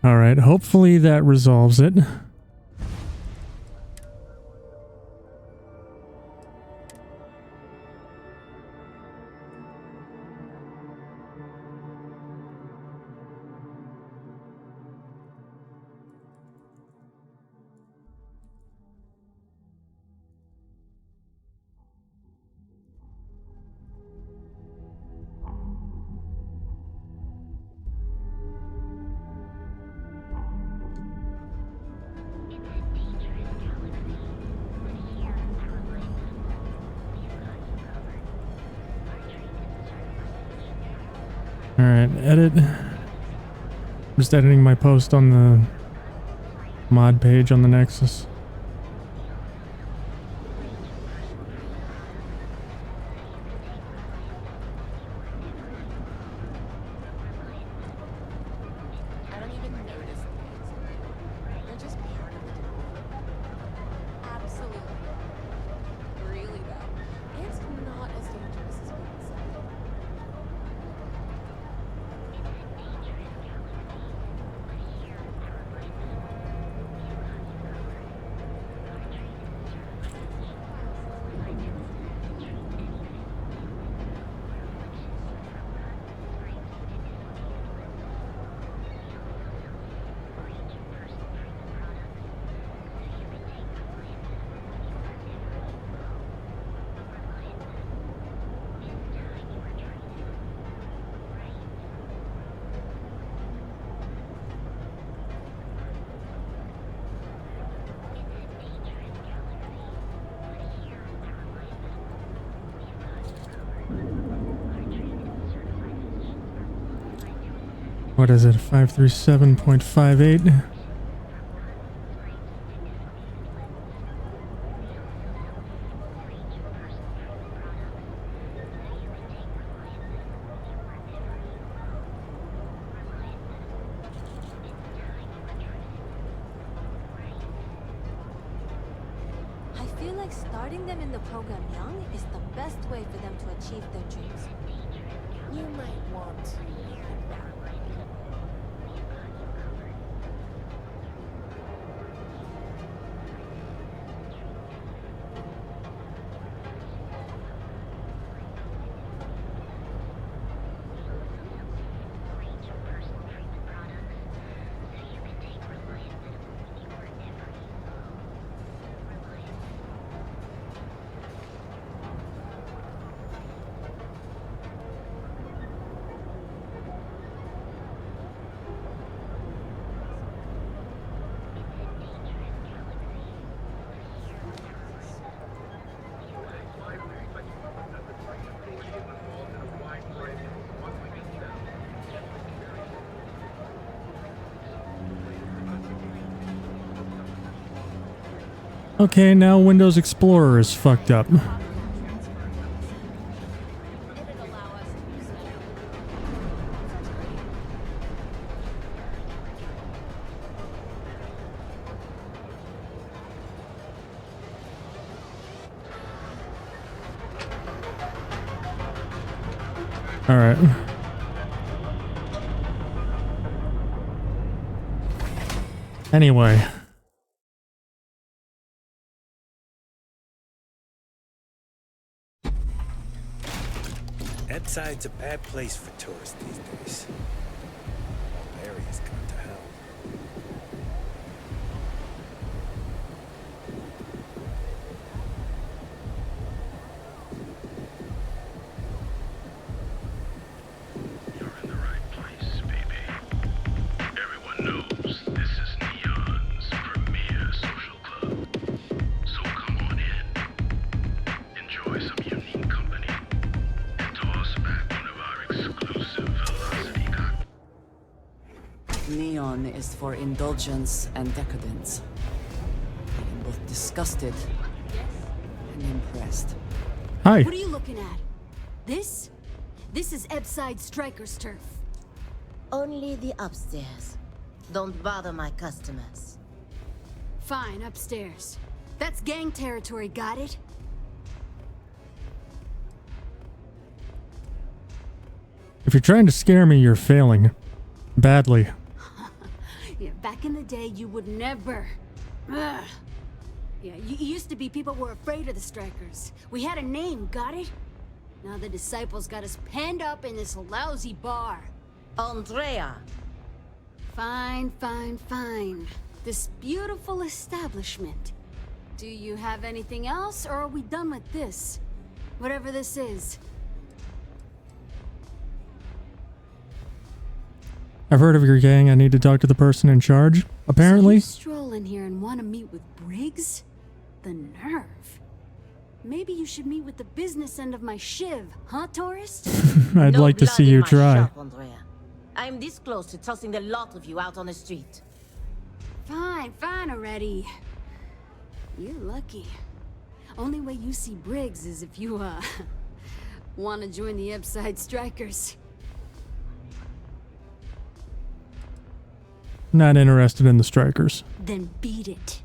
All right, hopefully that resolves it. All right, edit. Just editing my post on the mod page on the Nexus. I don't even notice things. They're just part of it. Absolutely. Really though, it's not as dangerous as people say. What is it? 537.58. I feel like starting them in the program young is the best way for them to achieve their dreams. You might want to. Okay, now Windows Explorer is fucked up. All right. Anyway. Edside's a bad place for tourists these days. The whole area's gone to hell. You're in the right place, baby. Everyone knows this is Neon's premier social club. So come on in. Enjoy some unique company. Toss back one of our exclusive velocity cocktails. Neon is for indulgence and decadence. I am both disgusted and impressed. Hi. What are you looking at? This? This is Ebside Striker's turf. Only the upstairs. Don't bother my customers. Fine, upstairs. That's gang territory, got it? If you're trying to scare me, you're failing. Badly. Yeah, back in the day, you would never. Ugh. Yeah, you used to be people were afraid of the Strikers. We had a name, got it? Now the disciples got us penned up in this lousy bar. Andrea. Fine, fine, fine. This beautiful establishment. Do you have anything else, or are we done with this? Whatever this is. I've heard of your gang. I need to talk to the person in charge. So Apparently. you stroll in here and want to meet with Briggs? The nerve. Maybe you should meet with the business end of my shiv, huh, tourist? I'd No like to blood see in you my try. shop, Andrea. I am this close to tossing the lot of you out on the street. Fine, fine already. You're lucky. Only way you see Briggs is if you, want to join the Upside Strikers. Not interested in the Strikers. Then beat it.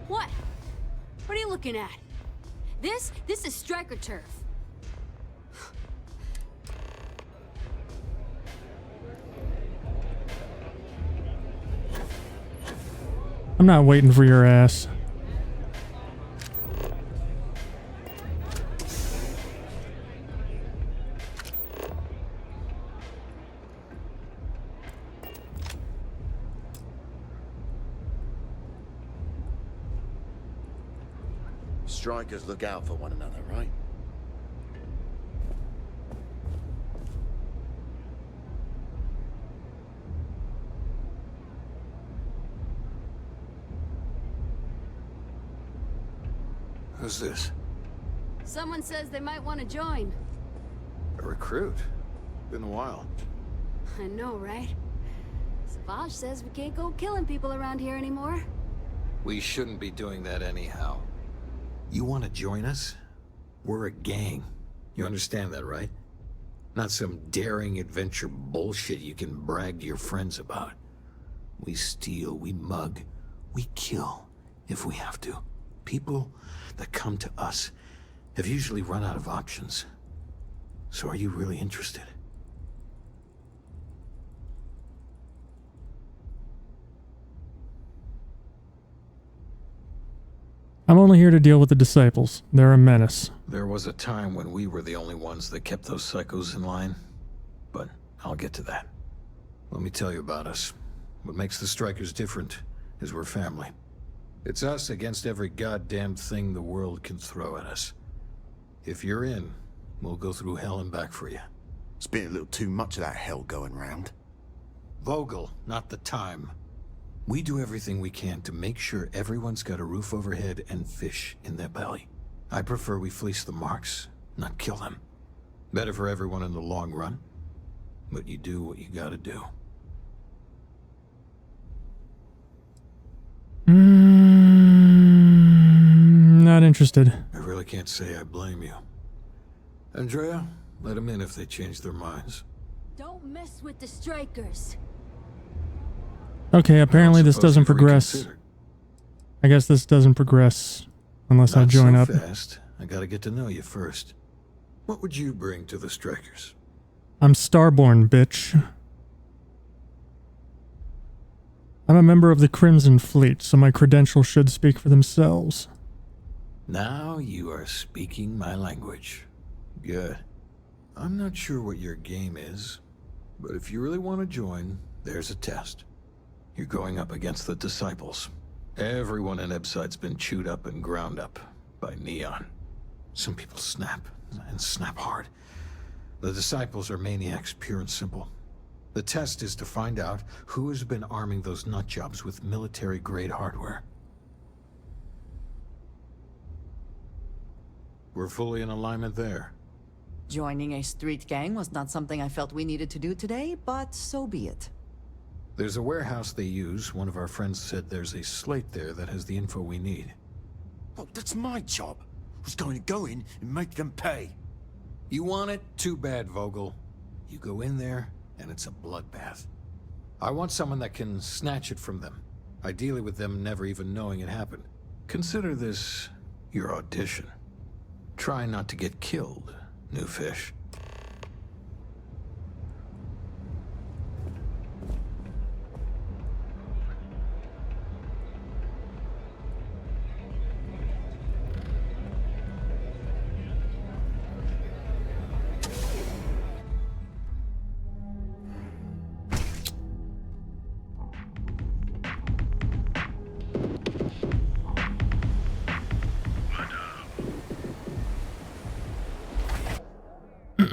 What? What are you looking at? This is Striker turf. I'm not waiting for your ass. Strikers look out for one another, right? Who's this? Someone says they might want to join. A recruit? Been a while. I know, right? Savage says we can't go killing people around here anymore. We shouldn't be doing that anyhow. You want to join us? We're a gang. You understand that, right? Not some daring adventure bullshit you can brag to your friends about. We steal, we mug, we kill, if we have to. People that come to us have usually run out of options. So are you really interested? I'm only here to deal with the disciples. They're a menace. There was a time when we were the only ones that kept those psychos in line. But I'll get to that. Let me tell you about us. What makes the Strikers different is we're family. It's us against every goddamn thing the world can throw at us. If you're in, we'll go through hell and back for you. It's been a little too much of that hell going round. Vogel, not the time. We do everything we can to make sure everyone's got a roof overhead and fish in their belly. I prefer we fleece the marks, not kill them. Better for everyone in the long run. But you do what you gotta do. Not interested. I really can't say I blame you. Andrea, let them in if they change their minds. Don't mess with the Strikers. Okay, apparently this Suppose doesn't you've progress. reconsidered. I guess this doesn't progress unless I Not join so up. fast. I gotta get to know you first. What would you bring to the Strikers? I'm Starborn, bitch. I'm a member of the Crimson Fleet, so my credentials should speak for themselves. Now you are speaking my language. Good. I'm not sure what your game is, but if you really want to join, there's a test. You're going up against the Disciples. Everyone in Ebside's been chewed up and ground up by Neon. Some people snap, and snap hard. The Disciples are maniacs, pure and simple. The test is to find out who has been arming those nutjobs with military-grade hardware. We're fully in alignment there. Joining a street gang was not something I felt we needed to do today, but so be it. There's a warehouse they use. One of our friends said there's a slate there that has the info we need. Well, that's my job. I was going to go in and make them pay. You want it? Too bad, Vogel. You go in there, and it's a bloodbath. I want someone that can snatch it from them. Ideally with them never even knowing it happened. Consider this your audition. Try not to get killed, new fish. Our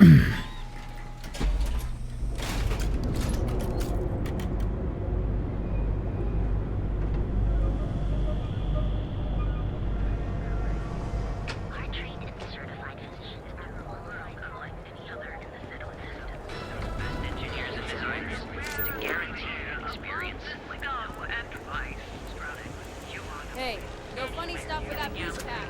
trained and certified physicians are qualified unlike any other in the Citadel system. Best engineers and designers to guarantee experience like no advice. Hey, no funny stuff with that beast pack.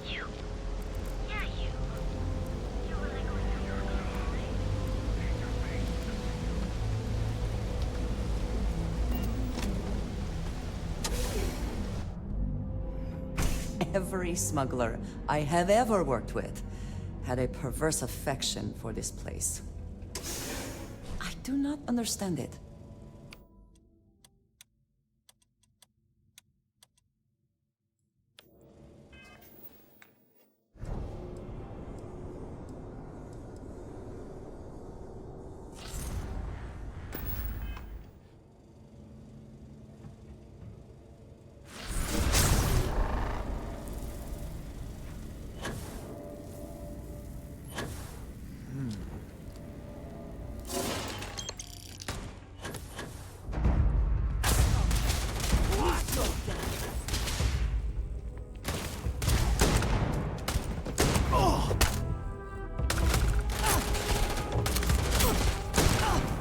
You. Yeah, you. You were like going through your Every smuggler I have ever worked with had a perverse affection for this place. I do not understand it.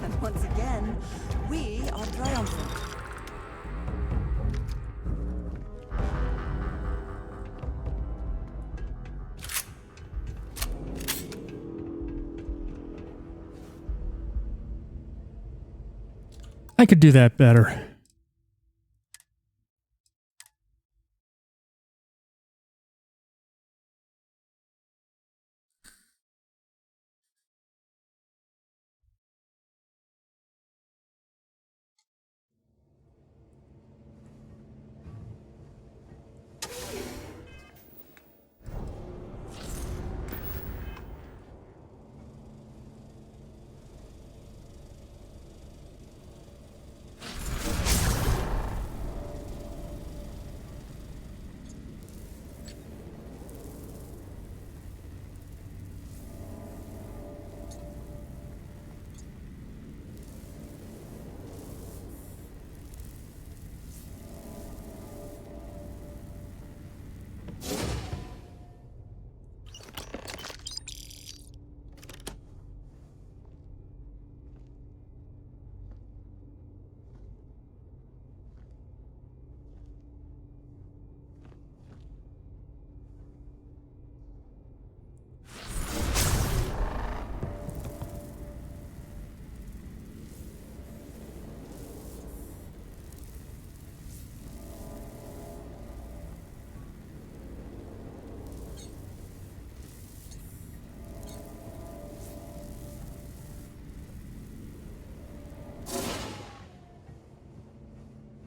And once again, we are triumphant. I could do that better.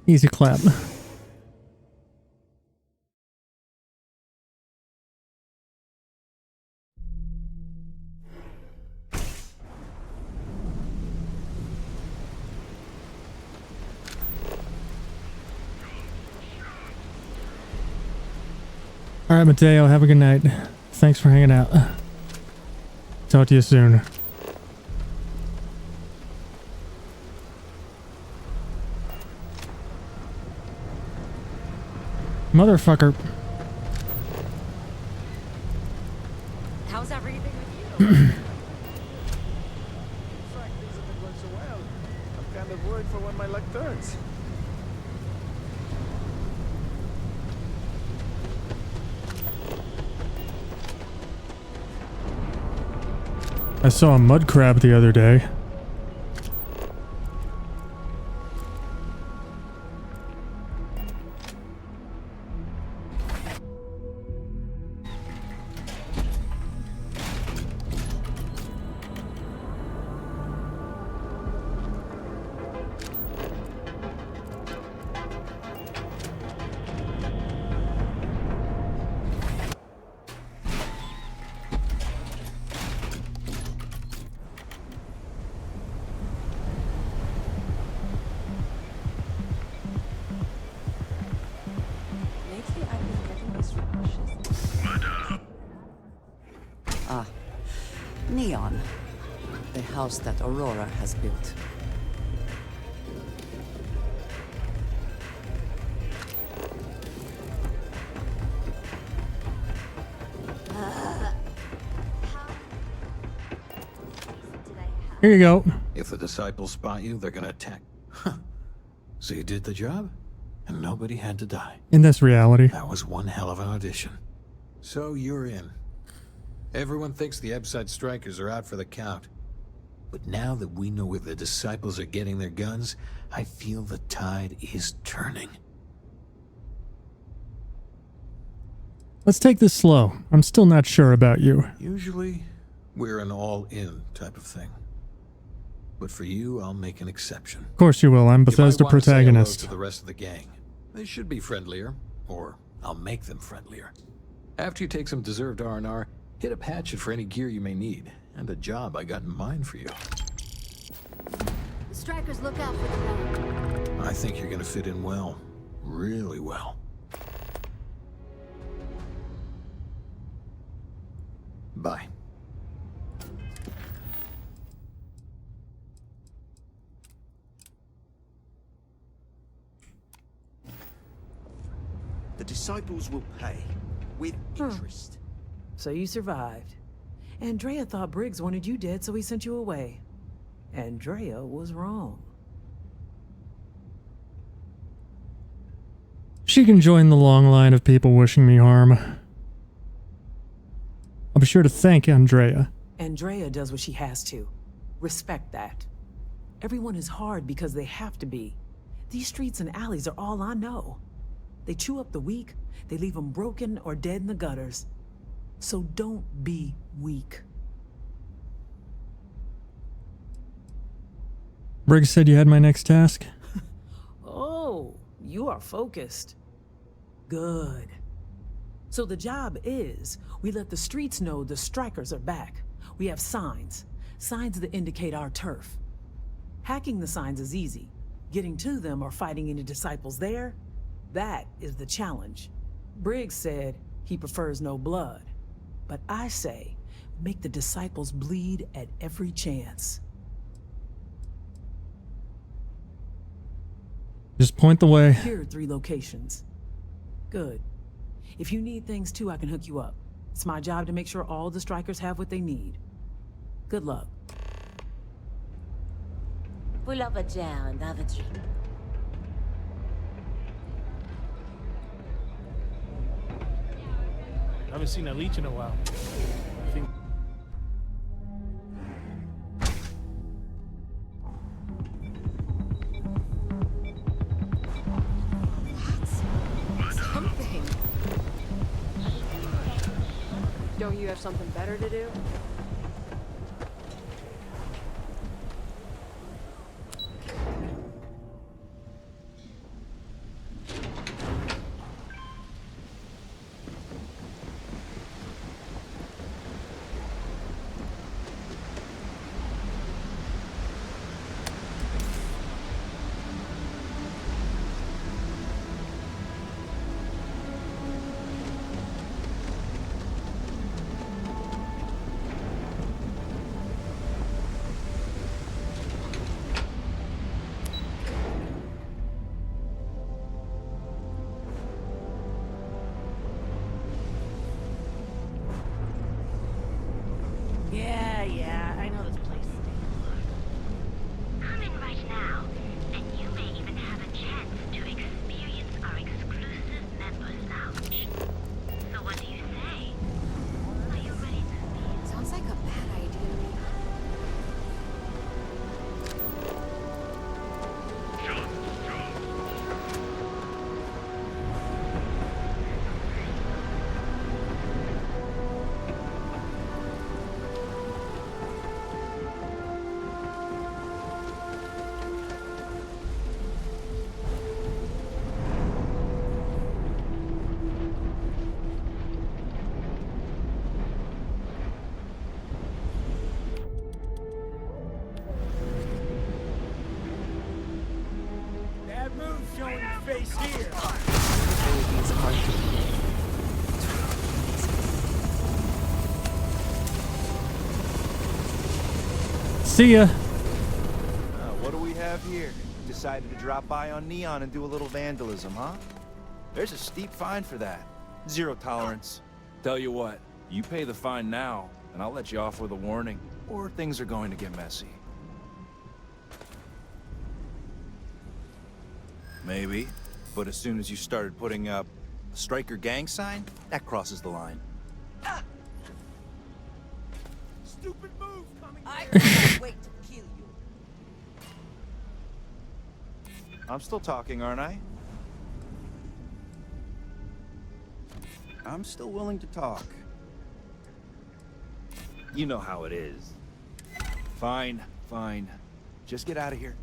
Easy clap. All right, Mateo, have a good night. Thanks for hanging out. Talk to you soon. Motherfucker. How's everything with you? Looks like things have been going so well. I'm kind of worried for when my luck turns. I saw a mud crab the other day. house that Aurora has built. Here you go. If the disciples spot you, they're gonna attack. Huh. So you did the job, and nobody had to die. In this reality. That was one hell of an audition. So you're in. Everyone thinks the Ebside Strikers are out for the count. But now that we know where the disciples are getting their guns, I feel the tide is turning. Let's take this slow. I'm still not sure about you. Usually, we're an all-in type of thing. But for you, I'll make an exception. Of course you will. I'm You Bethesda might want to say hello protagonist. to the rest of the gang. They should be friendlier, or I'll make them friendlier. After you take some deserved R&R, hit up Hatchet for any gear you may need, and a job I got in mind for you. The strikers look out for the I think you're gonna fit in well. Really well. Bye. The disciples will pay. With interest. So you survived. Andrea thought Briggs wanted you dead, so he sent you away. Andrea was wrong. She can join the long line of people wishing me harm. I'll be sure to thank Andrea. Andrea does what she has to. Respect that. Everyone is hard because they have to be. These streets and alleys are all I know. They chew up the weak, they leave them broken or dead in the gutters. So don't be weak. Briggs said you had my next task? Oh, you are focused. Good. So the job is, we let the streets know the strikers are back. We have signs. Signs that indicate our turf. Hacking the signs is easy. Getting to them or fighting any disciples there, that is the challenge. Briggs said he prefers no blood. But I say, make the disciples bleed at every chance. Just point the way. Here are 3 locations. Good. If you need things too, I can hook you up. It's my job to make sure all the strikers have what they need. Good luck. Pull up a chair and have a drink. I haven't seen a leech in a while. I think. Something. Don't you have something better to do? Yeah, I know this place. Come in right now, and you may even have a chance to experience our exclusive members lounge. So what do you say? Are you ready to Sounds like a bad idea. Bad move showing your face here. Everything's hard to believe. See ya. What do we have here? Decided to drop by on Neon and do a little vandalism, huh? There's a steep fine for that. Zero tolerance. Tell you what, you pay the fine now, and I'll let you off with a warning, or things are going to get messy. Maybe, but as soon as you started putting up a Striker gang sign, that crosses the line. Stupid move coming I can't wait to kill you. I'm still talking, aren't I? I'm still willing to talk. You know how it is. Fine, fine. Just get out of here.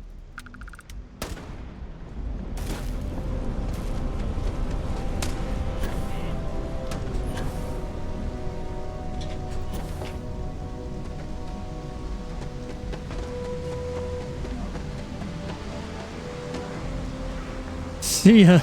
See ya.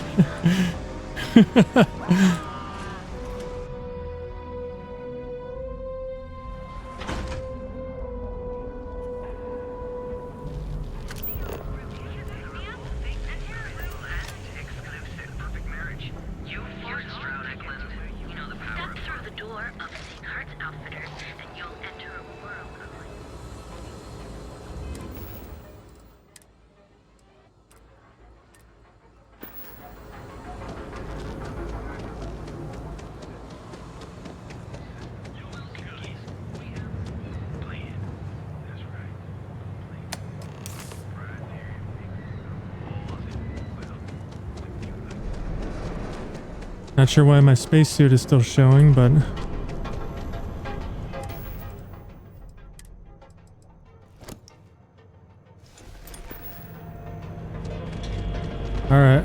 Step through the door of Seaghart's Outfitters, and you'll enter a world of Not sure why my spacesuit is still showing, but all right.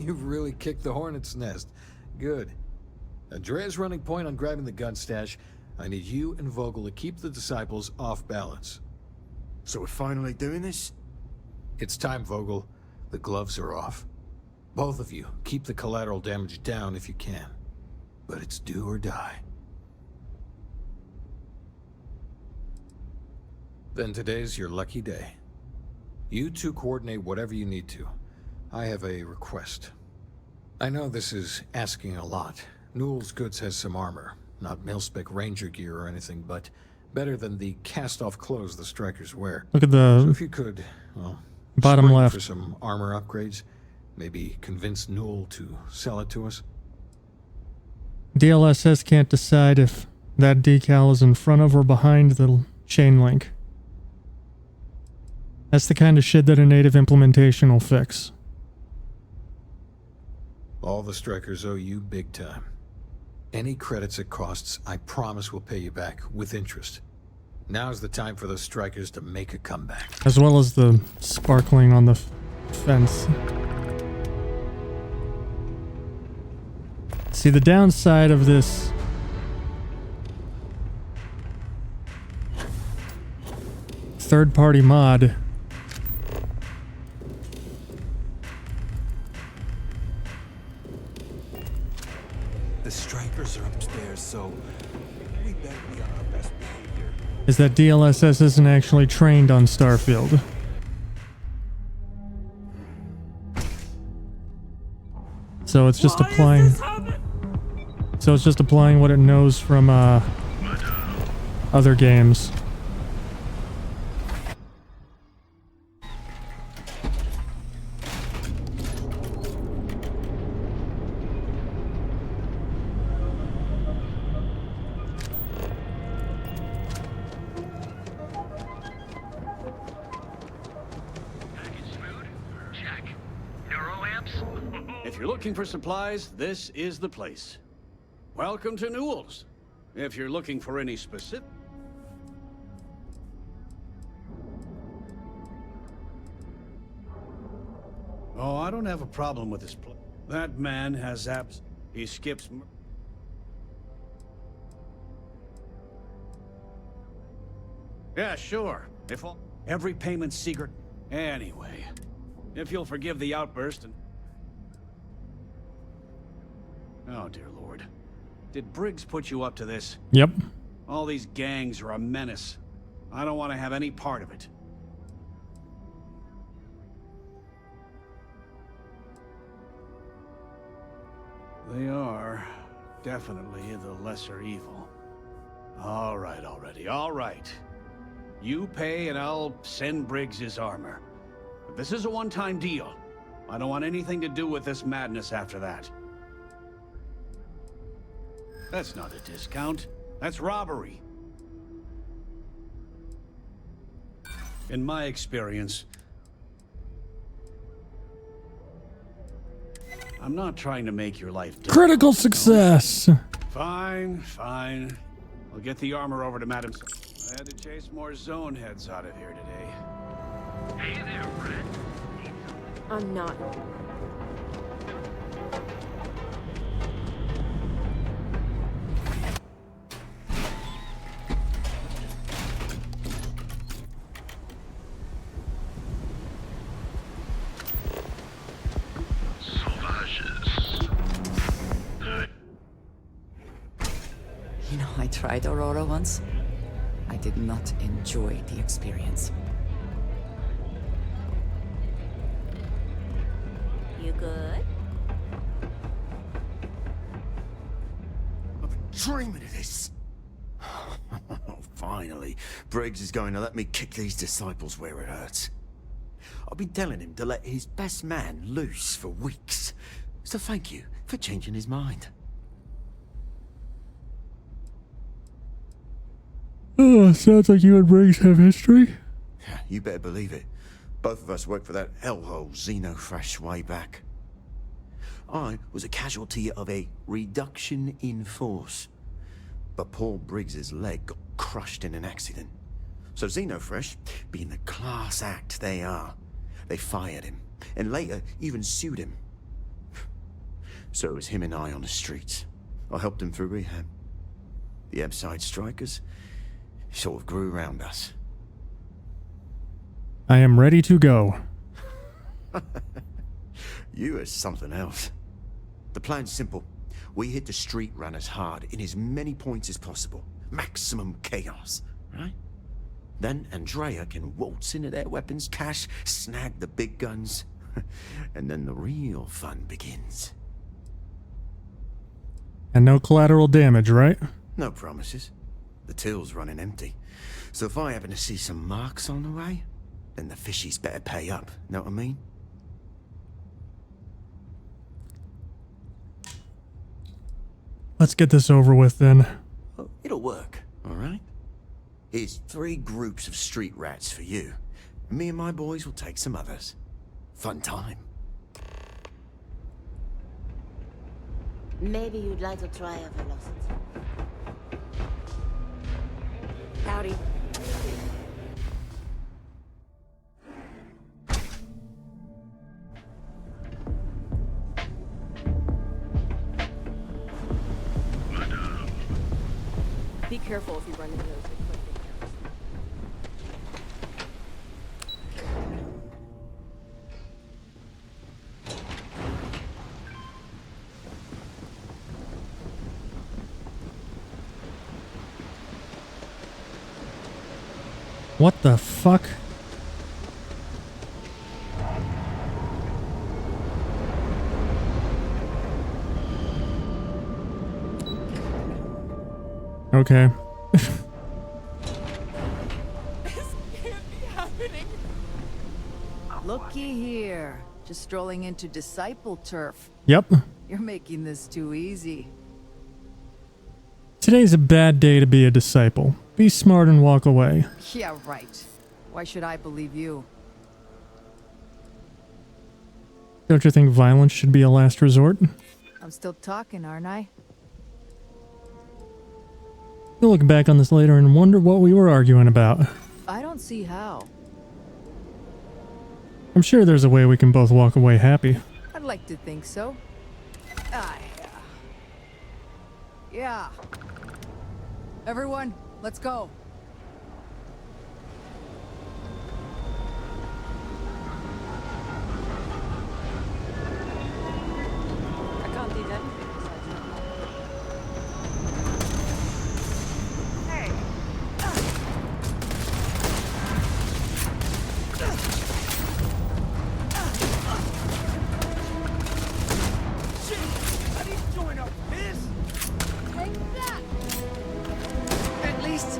You've really kicked the hornet's nest. Good. Andrea's running point on grabbing the gun stash. I need you and Vogel to keep the disciples off balance. So we're finally doing this? It's time, Vogel. The gloves are off. Both of you, keep the collateral damage down if you can. But it's do or die. Then today's your lucky day. You two coordinate whatever you need to. I have a request. I know this is asking a lot. Newell's Goods has some armor. Not mil-spec ranger gear or anything, but better than the cast-off clothes the strikers wear. Look at So the if you could, well, bottom spring left. for some armor upgrades, maybe convince Newell to sell it to us. DLSS can't decide if that decal is in front of or behind the chain link. That's the kind of shit that a native implementation will fix. All the strikers owe you big time. Any credits it costs, I promise we'll pay you back with interest. Now's the time for those strikers to make a comeback. As well as the sparkling on the fence. See, the downside of this third-party mod The strikers are upstairs, so we better be on our best behavior. is that DLSS isn't actually trained on Starfield. So it's just applying. So it's just applying what it knows from other games. If you're looking for supplies, this is the place. Welcome to Newell's. If you're looking for any specific... Oh, I don't have a problem with his play. That man has abs. He skips. Yeah, sure. If all... every payment's secret. Anyway, if you'll forgive the outburst and... Oh, dear Lord. Did Briggs put you up to this? Yep. All these gangs are a menace. I don't want to have any part of it. They are definitely the lesser evil. All right, already, all right. You pay and I'll send Briggs his armor. But this is a one-time deal. I don't want anything to do with this madness after that. That's not a discount. That's robbery. In my experience, I'm not trying to make your life difficult. Critical success. Fine, fine. I'll get the armor over to Madam. I had to chase more zone heads out of here today. Hey there, Red. I'm not. You know, I tried Aurora once. I did not enjoy the experience. You good? I've been dreaming of this. Finally, Briggs is going to let me kick these disciples where it hurts. I've been telling him to let his best man loose for weeks. So thank you for changing his mind. Oh, sounds like you and Briggs have history. You better believe it. Both of us worked for that hellhole Xenofresh way back. I was a casualty of a reduction in force. But Paul Briggs's leg got crushed in an accident. So Xenofresh, being the class act they are, they fired him, and later even sued him. So it was him and I on the streets. I helped him through rehab. The Ebside strikers sort of grew around us. I am ready to go. You are something else. The plan's simple. We hit the street runners hard in as many points as possible. Maximum chaos, right? Then Andrea can waltz into their weapons cache, snag the big guns, and then the real fun begins. And no collateral damage, right? No promises. The till's running empty. So if I happen to see some marks on the way, then the fishies better pay up. Know what I mean? Let's get this over with then. Oh, it'll work, all right? Here's 3 groups of street rats for you. Me and my boys will take some others. Fun time. Maybe you'd like to try a velocity. Howdy. Be careful if you run into those big fingers. What the fuck? Okay. Looky here. Just strolling into disciple turf. Yep. You're making this too easy. Today's a bad day to be a disciple. Be smart and walk away. Yeah, right. Why should I believe you? Don't you think violence should be a last resort? I'm still talking, aren't I? You'll look back on this later and wonder what we were arguing about. I don't see how. I'm sure there's a way we can both walk away happy. I'd like to think so. Yeah. Everyone, let's go. I can't do anything besides that. Hey. How do you join up this? Take that! At least,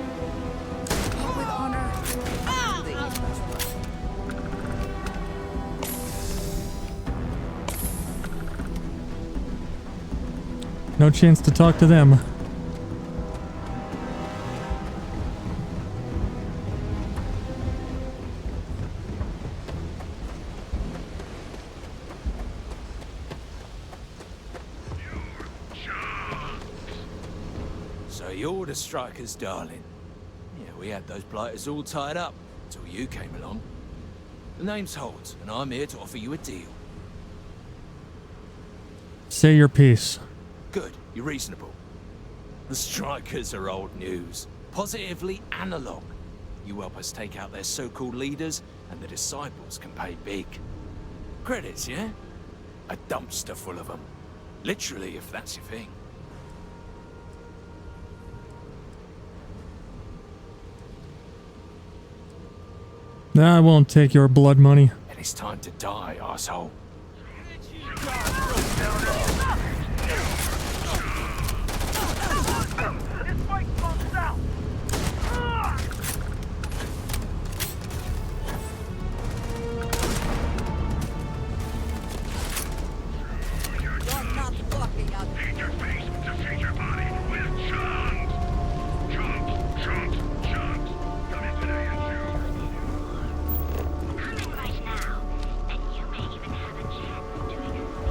with honor. They eat much blood. No chance to talk to them. So you're the strikers, darling. Yeah, we had those blighters all tied up until you came along. The name's Holt, and I'm here to offer you a deal. Say your piece. Good, you're reasonable. The strikers are old news. Positively analog. You help us take out their so-called leaders, and the disciples can pay big. Credits, yeah? A dumpster full of them. Literally, if that's your thing. Nah, I won't take your blood money. And it's time to die, asshole. Right now, and you may even have a chance to experience.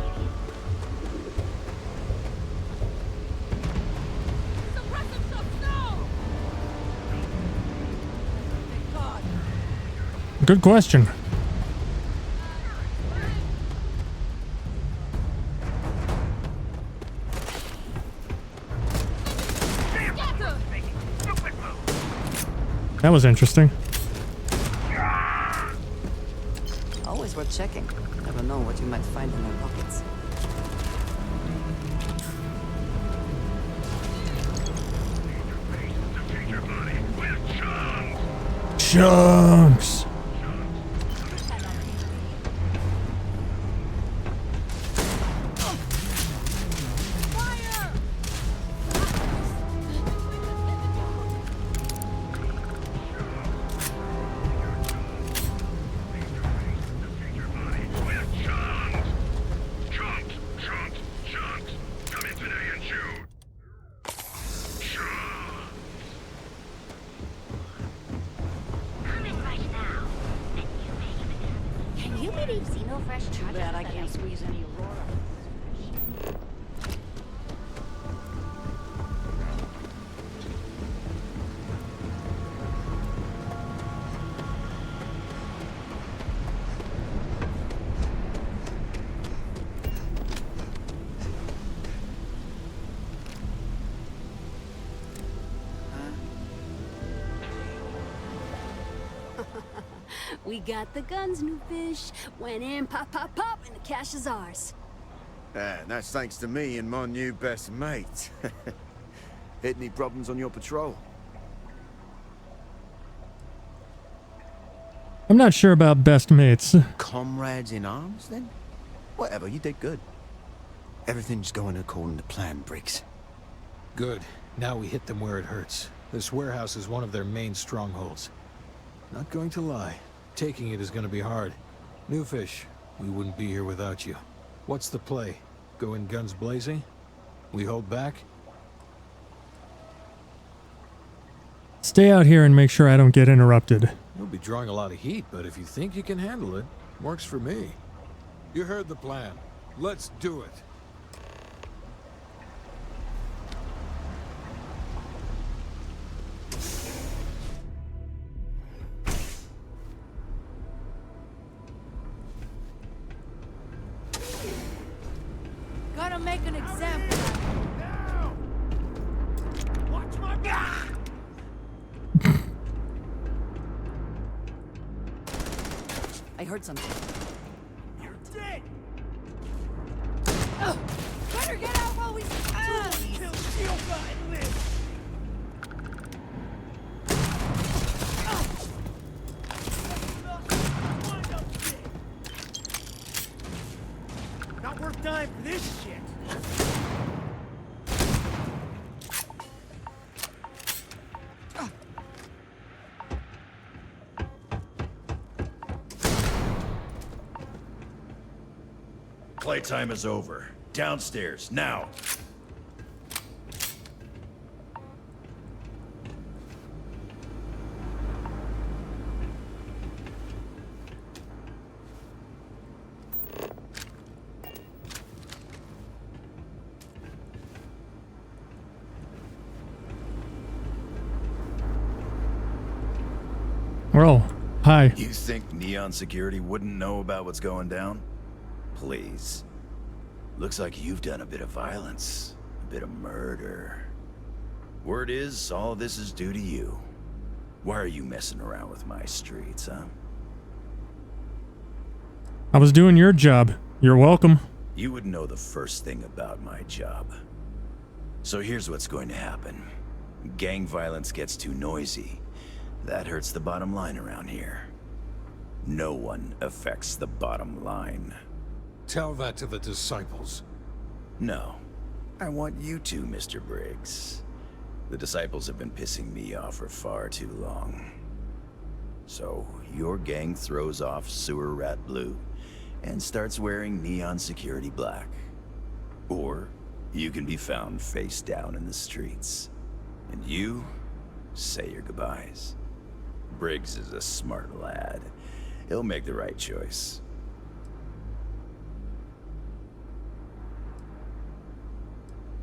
Good question. That was interesting. Always worth checking. Never know what you might find in their pockets. Chunks. Can you believe Xenofresh charges? Bad I can't squeeze any Aurora. We got the guns, new fish. Went in, pop, pop, pop, and the cash is ours. And that's thanks to me and my new best mate. Hit any problems on your patrol? I'm not sure about best mates. Comrades in arms, then? Whatever, you did good. Everything's going according to plan, Briggs. Good. Now we hit them where it hurts. This warehouse is one of their main strongholds. Not going to lie. Taking it is going to be hard. New fish, we wouldn't be here without you. What's the play? Go in guns blazing? We hold back? Stay out here and make sure I don't get interrupted. You'll be drawing a lot of heat, but if you think you can handle it, works for me. You heard the plan. Let's do it. gonna make an example out of you. Watch my back! I heard something. You're dead! Better get out while we... Kill Shield and live! Not worth dying for this shit! Playtime is over. Downstairs, now! Well, hi. You think Neon Security wouldn't know about what's going down? Please. Looks like you've done a bit of violence, a bit of murder. Word is, all of this is due to you. Why are you messing around with my streets, huh? I was doing your job. You're welcome. You wouldn't know the first thing about my job. So here's what's going to happen. Gang violence gets too noisy. That hurts the bottom line around here. No one affects the bottom line. Tell that to the disciples. No. I want you to, Mr. Briggs. The disciples have been pissing me off for far too long. So, your gang throws off Sewer Rat Blue and starts wearing Neon Security Black. Or, you can be found face down in the streets. And you say your goodbyes. Briggs is a smart lad. He'll make the right choice.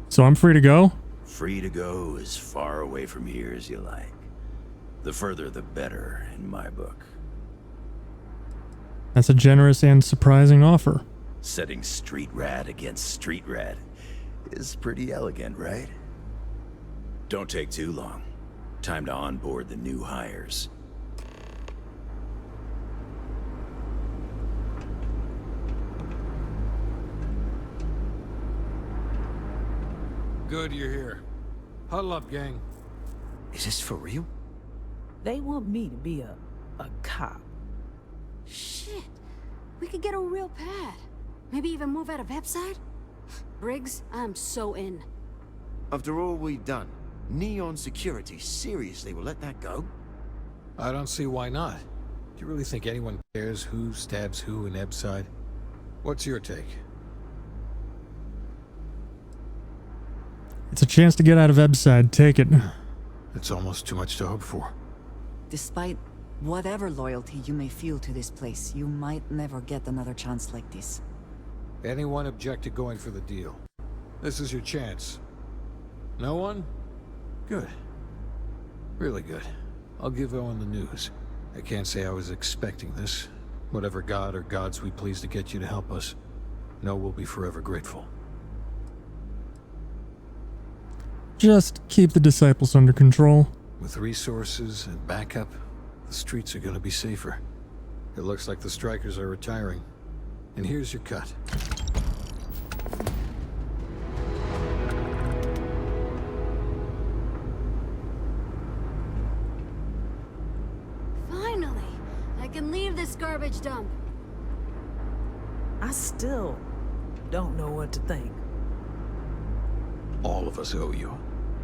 So I'm free to go? Free to go as far away from here as you like. The further the better, in my book. That's a generous and surprising offer. Setting street rat against street rat is pretty elegant, right? Don't take too long. Time to onboard the new hires. Good you're here. Huddle up, gang. Is this for real? They want me to be a cop. Shit. We could get a real pad. Maybe even move out of Epside? Briggs, I'm so in. After all we've done, Neon Security seriously will let that go? I don't see why not. Do you really think anyone cares who stabs who in Ebside? What's your take? It's a chance to get out of Ebside. Take it. It's almost too much to hope for. Despite whatever loyalty you may feel to this place, you might never get another chance like this. Anyone object to going for the deal? This is your chance. No one? Good. Really good. I'll give Owen the news. I can't say I was expecting this. Whatever god or gods we please to get you to help us, know we'll be forever grateful. Just keep the disciples under control. With resources and backup, the streets are gonna be safer. It looks like the strikers are retiring. And here's your cut. Finally, I can leave this garbage dump. I still don't know what to think. All of us owe you.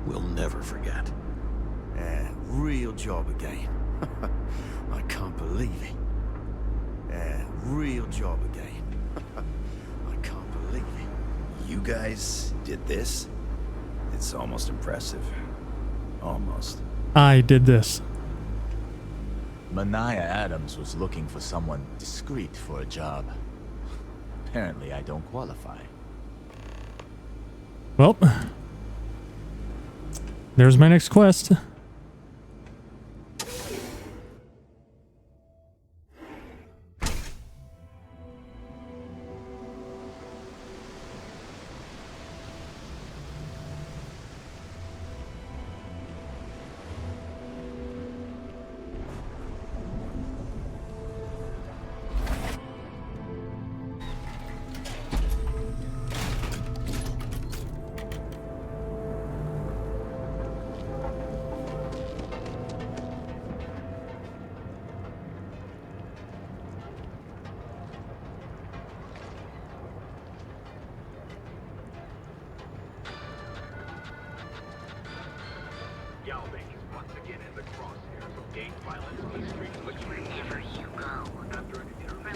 We'll never forget. Yeah, real job again. I can't believe it. Yeah, real job again. I can't believe it. You guys did this? It's almost impressive. Almost. I did this. Mania Adams was looking for someone discreet for a job. Apparently, I don't qualify. Well, there's my next quest.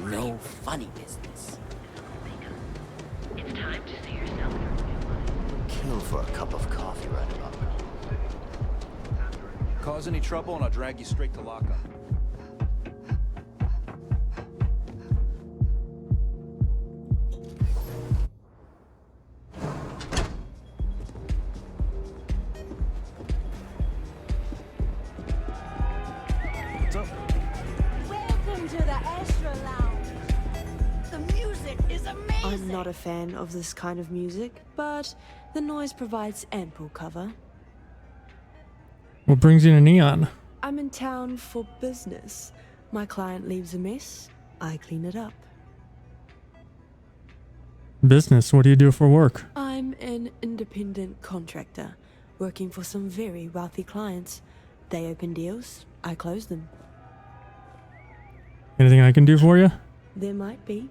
No funny business. It's time to see yourself Kill for a cup of coffee right about now. Cause any trouble and I'll drag you straight to lockup. What's up? Welcome to the Astra Lounge. The music is amazing. I'm not a fan of this kind of music, but the noise provides ample cover. What brings you to Neon? I'm in town for business. My client leaves a mess, I clean it up. Business? What do you do for work? I'm an independent contractor, working for some very wealthy clients. They open deals, I close them. Anything I can do for you? There might be.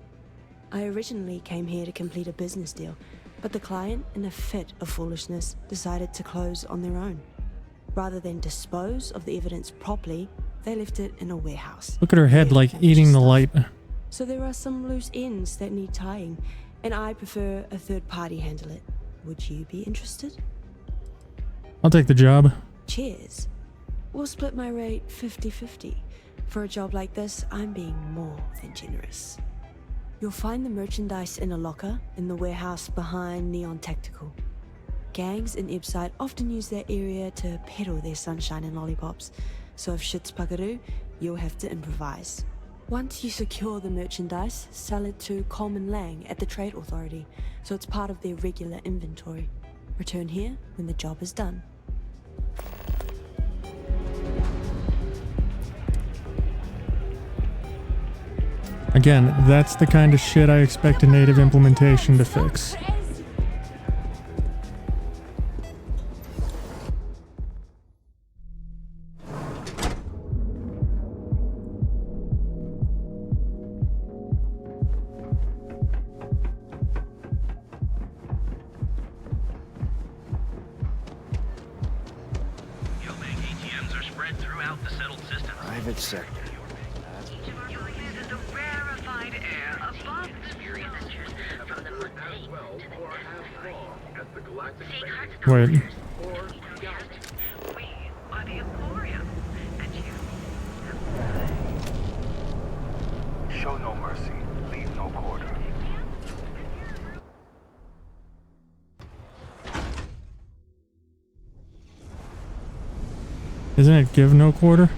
I originally came here to complete a business deal, but the client, in a fit of foolishness, decided to close on their own. Rather than dispose of the evidence properly, they left it in a warehouse. Look at her head like eating the light. So there are some loose ends that need tying, and I prefer a third party handle it. Would you be interested? I'll take the job. Cheers. We'll split my rate 50-50. For a job like this, I'm being more than generous. You'll find the merchandise in a locker in the warehouse behind Neon Tactical. Gangs in Ibside often use that area to peddle their sunshine and lollipops, so if shit's buckaroo, you'll have to improvise. Once you secure the merchandise, sell it to Coleman Lang at the Trade Authority, so it's part of their regular inventory. Return here when the job is done. Again, that's the kind of shit I expect a native implementation to fix. ATMs are spread throughout the settled system. Private sector. uses a rarefied air above experiences from the mundane to the necessary. Wait. We are the Emporium, and you. Show no mercy, leave no quarter. Isn't it give no quarter?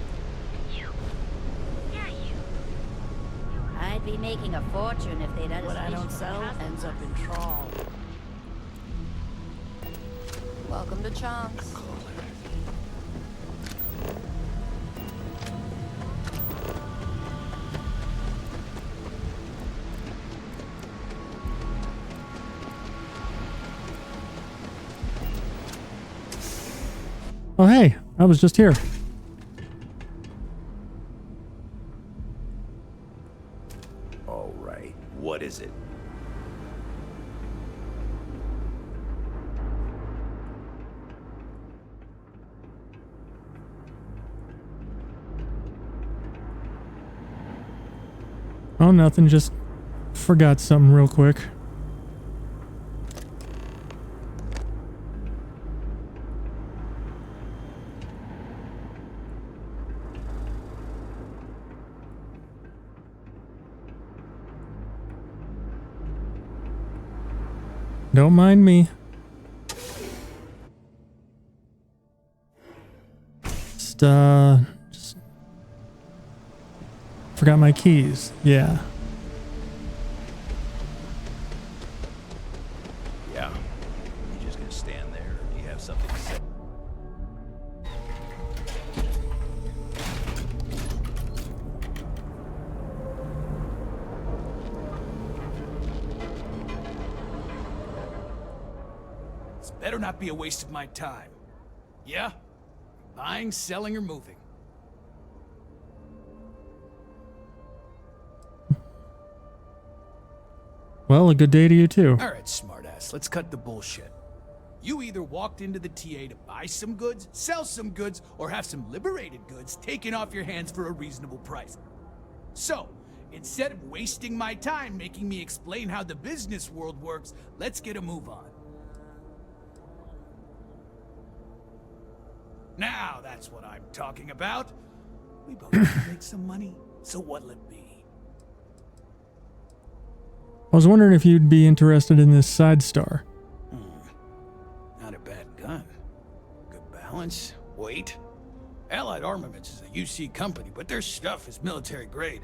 I'd be making a fortune if they'd What I don't sell ends up in trawl. Welcome to Chomps. Oh hey, I was just here. All right, what is it? Oh, nothing, just forgot something real quick. Don't mind me. Just forgot my keys. Yeah. Yeah. You just gonna stand there, or do you have something to say? This better not be a waste of my time. Yeah? Buying, selling, or moving. Well, a good day to you too. Alright, smartass, let's cut the bullshit. You either walked into the TA to buy some goods, sell some goods, or have some liberated goods taken off your hands for a reasonable price. So, instead of wasting my time making me explain how the business world works, let's get a move on. Now that's what I'm talking about. We both need to make some money, so what'll it be? I was wondering if you'd be interested in this side star. Not a bad gun. Good balance, weight. Allied Armaments is a UC company, but their stuff is military grade.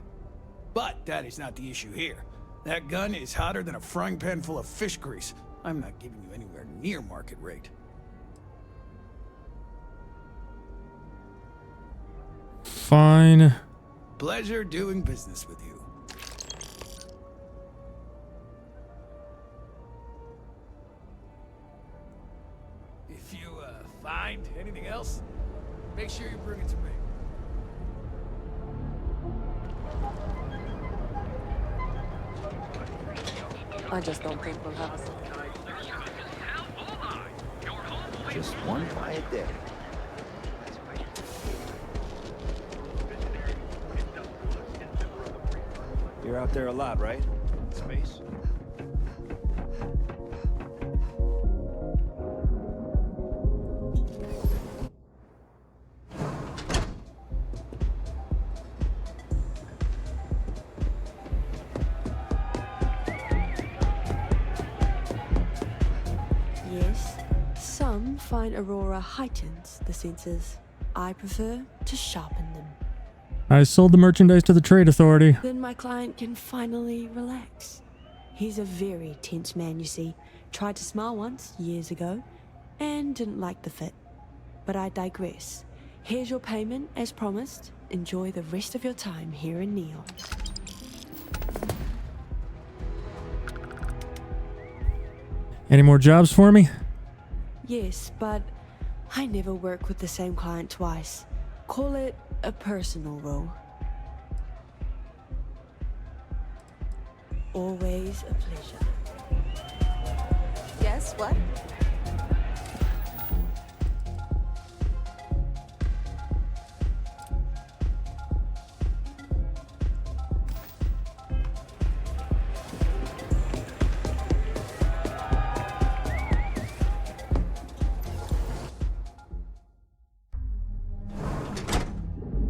But that is not the issue here. That gun is hotter than a frying pan full of fish grease. I'm not giving you anywhere near market rate. Fine. Pleasure doing business with you. If you find anything else, make sure you bring it to me. I just don't think we'll have a... Just one quiet day. You're out there a lot, right? Space? Yes, some find Aurora heightens the senses. I prefer to sharpen them. I sold the merchandise to the Trade Authority. Then my client can finally relax. He's a very tense man, you see. Tried to smile once, years ago, and didn't like the fit. But I digress. Here's your payment, as promised. Enjoy the rest of your time here in Neon. Any more jobs for me? Yes, but I never work with the same client twice. Call it a personal role. Always a pleasure. Yes, what?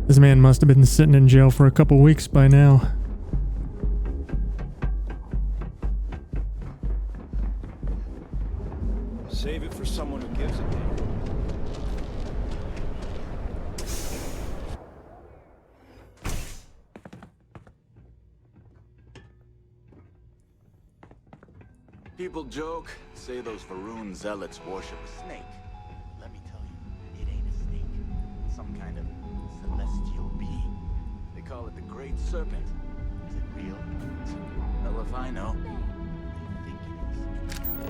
This man must have been sitting in jail for a couple weeks by now. Save it for someone who gives a damn. People joke, say those Varun zealots worship a snake. Let me tell you, it ain't a snake. Some kind of celestial being. They call it the Great Serpent. Is it real? Hell if I know. They think it is.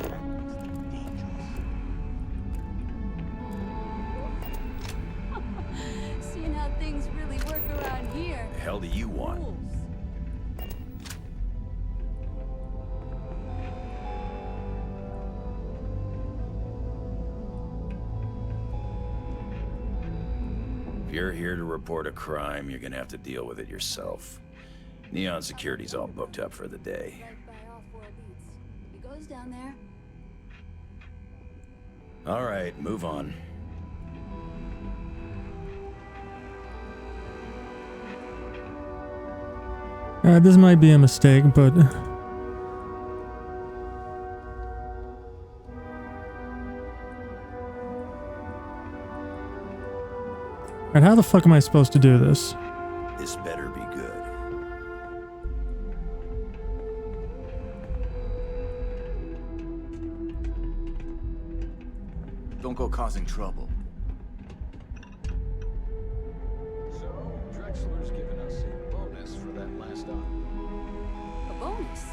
That makes them dangerous. Seeing how things really work around here. The hell do you want? If you're here to report a crime, you're gonna have to deal with it yourself. Neon Security's all booked up for the day. He goes down there. All right, move on. This might be a mistake, but... Alright, how the fuck am I supposed to do this? This better be good. Don't go causing trouble. So, Drexler's given us a bonus for that last op. A bonus.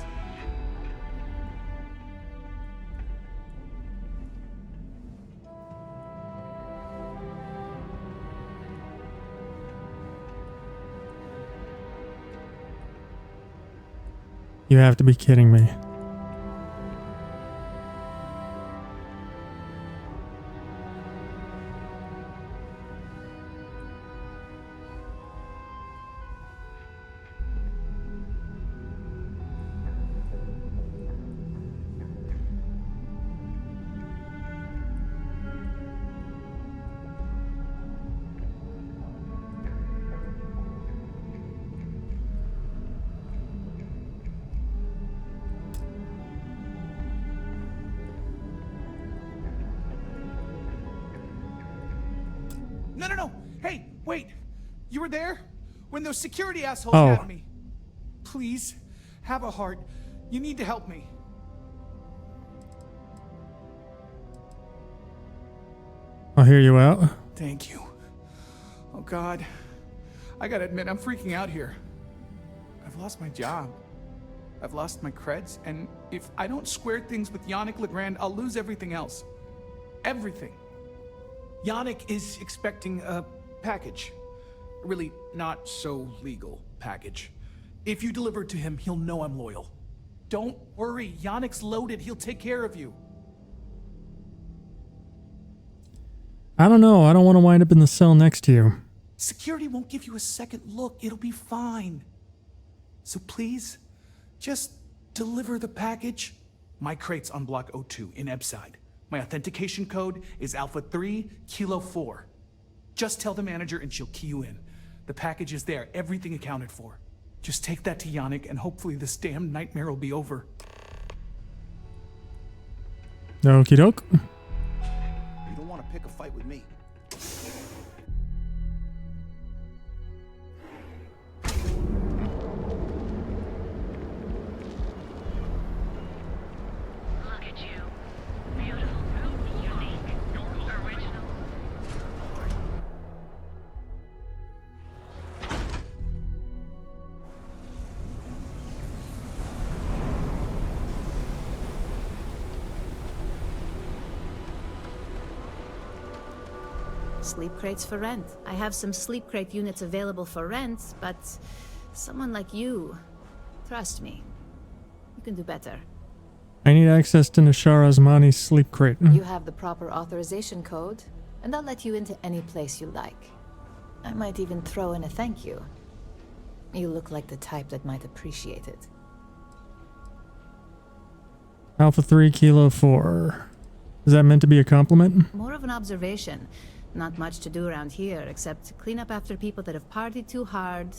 You have to be kidding me. No. Hey, wait. You were there? When those security assholes Oh. had me. Please, have a heart. You need to help me. I'll hear you out. Thank you. Oh, God. I gotta admit, I'm freaking out here. I've lost my job. I've lost my creds, and if I don't square things with Yannick Legrand, I'll lose everything else. Everything. Yannick is expecting a package. A really not so legal package. If you deliver it to him, he'll know I'm loyal. Don't worry, Yannick's loaded. He'll take care of you. I don't know. I don't want to wind up in the cell next to you. Security won't give you a second look. It'll be fine. So please, just deliver the package. My crate's on block 02 in Ebside. My authentication code is Alpha 3 Kilo 4. Just tell the manager and she'll key you in. The package is there, everything accounted for. Just take that to Yannick and hopefully this damn nightmare will be over. Okie doke. You don't want to pick a fight with me. Look at you. Beautiful, unique, original. Sleep crates for rent. I have some sleep crate units available for rent, but someone like you, trust me, you can do better. I need access to Nashar Asmani's sleep crate. You have the proper authorization code, and I'll let you into any place you like. I might even throw in a thank you. You look like the type that might appreciate it. Alpha 3 Kilo 4. Is that meant to be a compliment? More of an observation. Not much to do around here, except clean up after people that have partied too hard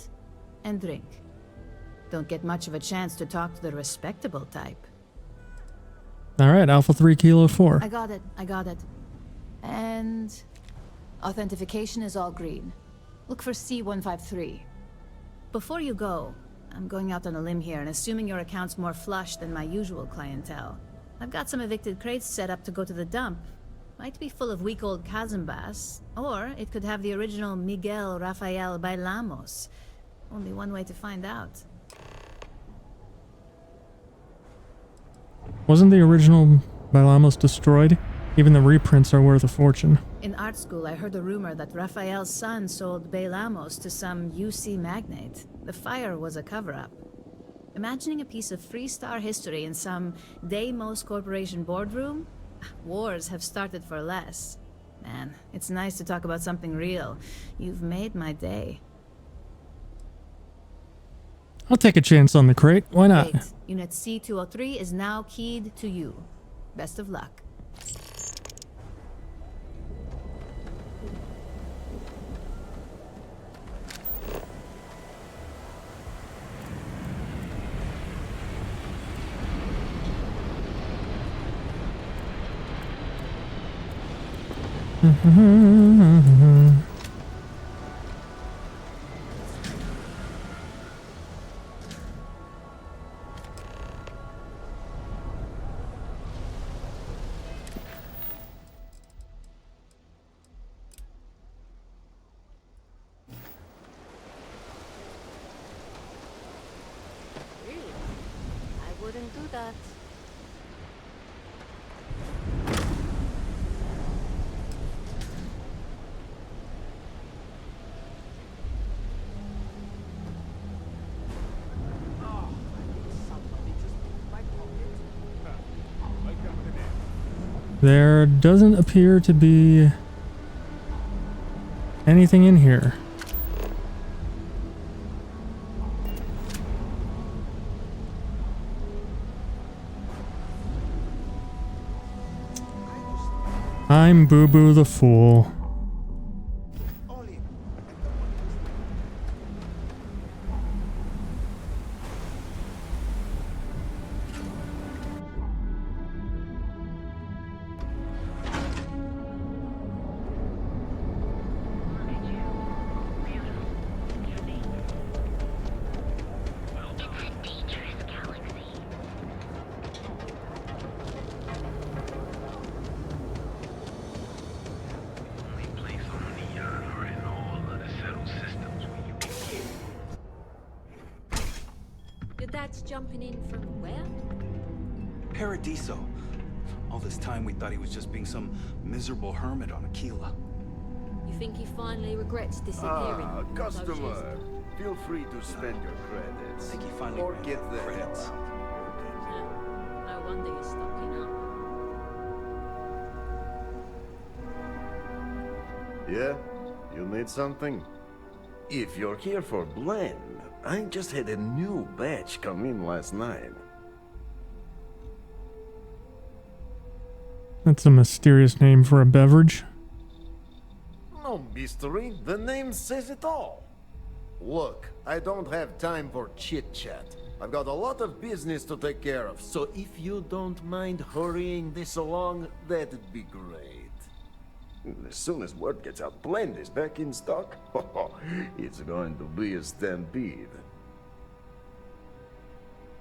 and drink. Don't get much of a chance to talk to the respectable type. Alright, Alpha 3 Kilo 4. I got it. And authentication is all green. Look for C153. Before you go, I'm going out on a limb here and assuming your account's more flush than my usual clientele. I've got some evicted crates set up to go to the dump. Might be full of week-old Kazambas, or it could have the original Miguel Rafael Bailamos. Only one way to find out. Wasn't the original Bailamos destroyed? Even the reprints are worth a fortune. In art school, I heard a rumor that Rafael's son sold Bailamos to some UC magnate. The fire was a cover-up. Imagining a piece of Freestar history in some Deimos Corporation boardroom? Wars have started for less. Man, it's nice to talk about something real. You've made my day. I'll take a chance on the crate. Why not? Wait, Unit C203 is now keyed to you. Best of luck. Really? I wouldn't do that. There doesn't appear to be anything in here. I'm Boo Boo the Fool. jumping in from where? Paradiso. All this time we thought he was just being some miserable hermit on Aquila. You think he finally regrets disappearing? Ah, customer. Feel free to spend your credits. I think he finally or ran get out of the credits. hell out. No wonder you're stocking up. Yeah? You need something? If you're here for blend, I just had a new batch come in last night. That's a mysterious name for a beverage. No mystery, the name says it all. Look, I don't have time for chit-chat. I've got a lot of business to take care of, so if you don't mind hurrying this along, that'd be great. As soon as word gets out, blend is back in stock. It's going to be a stampede.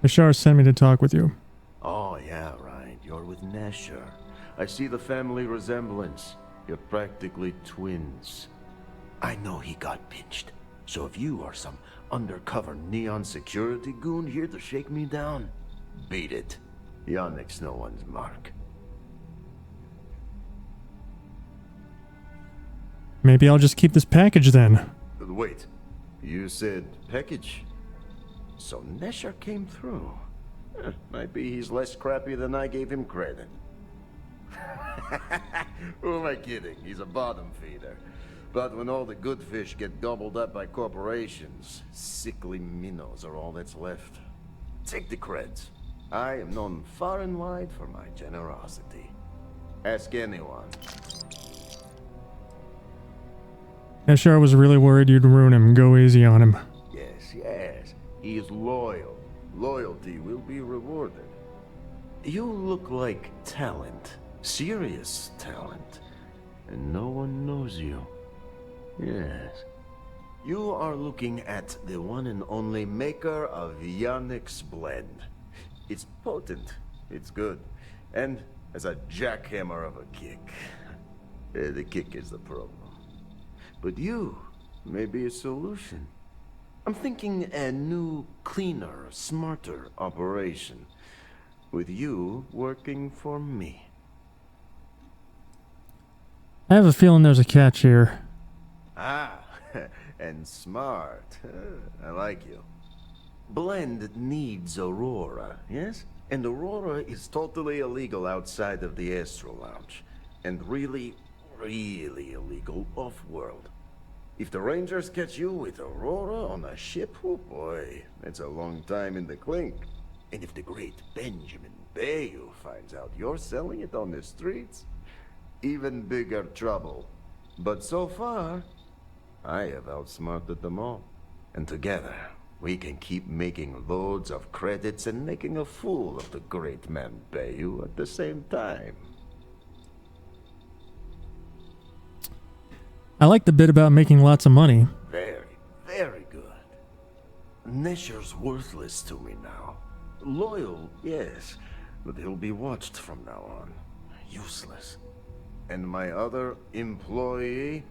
Bashar sent me to talk with you. Oh, yeah, right. You're with Nasher. I see the family resemblance. You're practically twins. I know he got pinched. So if you are some undercover neon security goon here to shake me down, beat it. Yannick's no one's mark. Maybe I'll just keep this package then. Wait, you said package? So Nesher came through. Might be he's less crappy than I gave him credit. Who am I kidding? He's a bottom feeder. But when all the good fish get gobbled up by corporations, sickly minnows are all that's left. Take the creds. I am known far and wide for my generosity. Ask anyone. Bashar was really worried you'd ruin him. Go easy on him. Yes, yes. He is loyal. Loyalty will be rewarded. You look like talent. Serious talent. And no one knows you. Yes. You are looking at the one and only maker of Yannick's blend. It's potent. It's good. And as a jackhammer of a kick. The kick is the problem. But you may be a solution. I'm thinking a new, cleaner, smarter operation. With you working for me. I have a feeling there's a catch here. Ah, and smart. I like you. Blend needs Aurora, yes? And Aurora is totally illegal outside of the Astro Lounge. And really, really illegal off-world. If the Rangers catch you with Aurora on a ship, oh boy, that's a long time in the clink. And if the great Benjamin Bayou finds out you're selling it on the streets, even bigger trouble. But so far, I have outsmarted them all. And together, we can keep making loads of credits and making a fool of the great man Bayou at the same time. I like the bit about making lots of money. Very, very good. Nesher's worthless to me now. Loyal, yes, but he'll be watched from now on. Useless. And my other employee,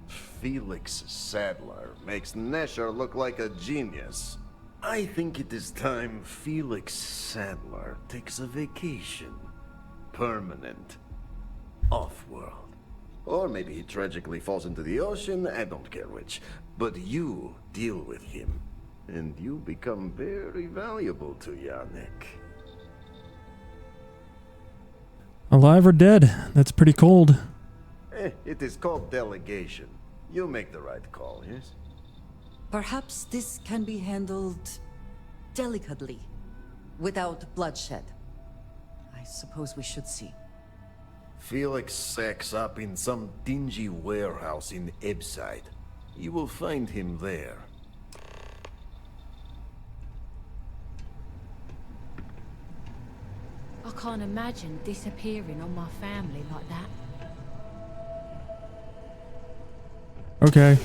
Felix Sadler, makes Nesher look like a genius. I think it is time Felix Sadler takes a vacation. Permanent. Off-world. Or maybe he tragically falls into the ocean, I don't care which. But you deal with him, and you become very valuable to Yannick. Alive or dead? That's pretty cold. It is called delegation. You make the right call, yes? Perhaps this can be handled delicately, without bloodshed. I suppose we should see. Felix sacks up in some dingy warehouse in Ebside. You will find him there. I can't imagine disappearing on my family like that. Okay.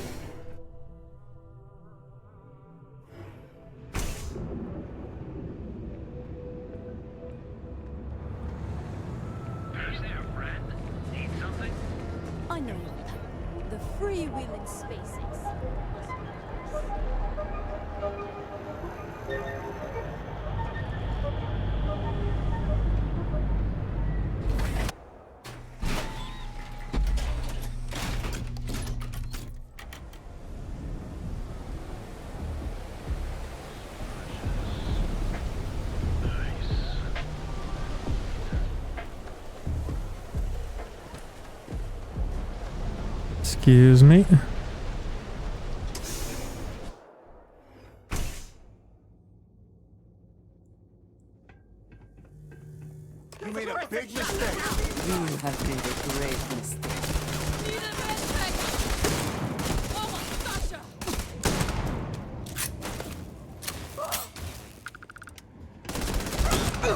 I know the freewheeling SpaceX. Excuse me. You made a big mistake. You have made a great mistake.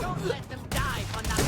Don't let them die for nothing.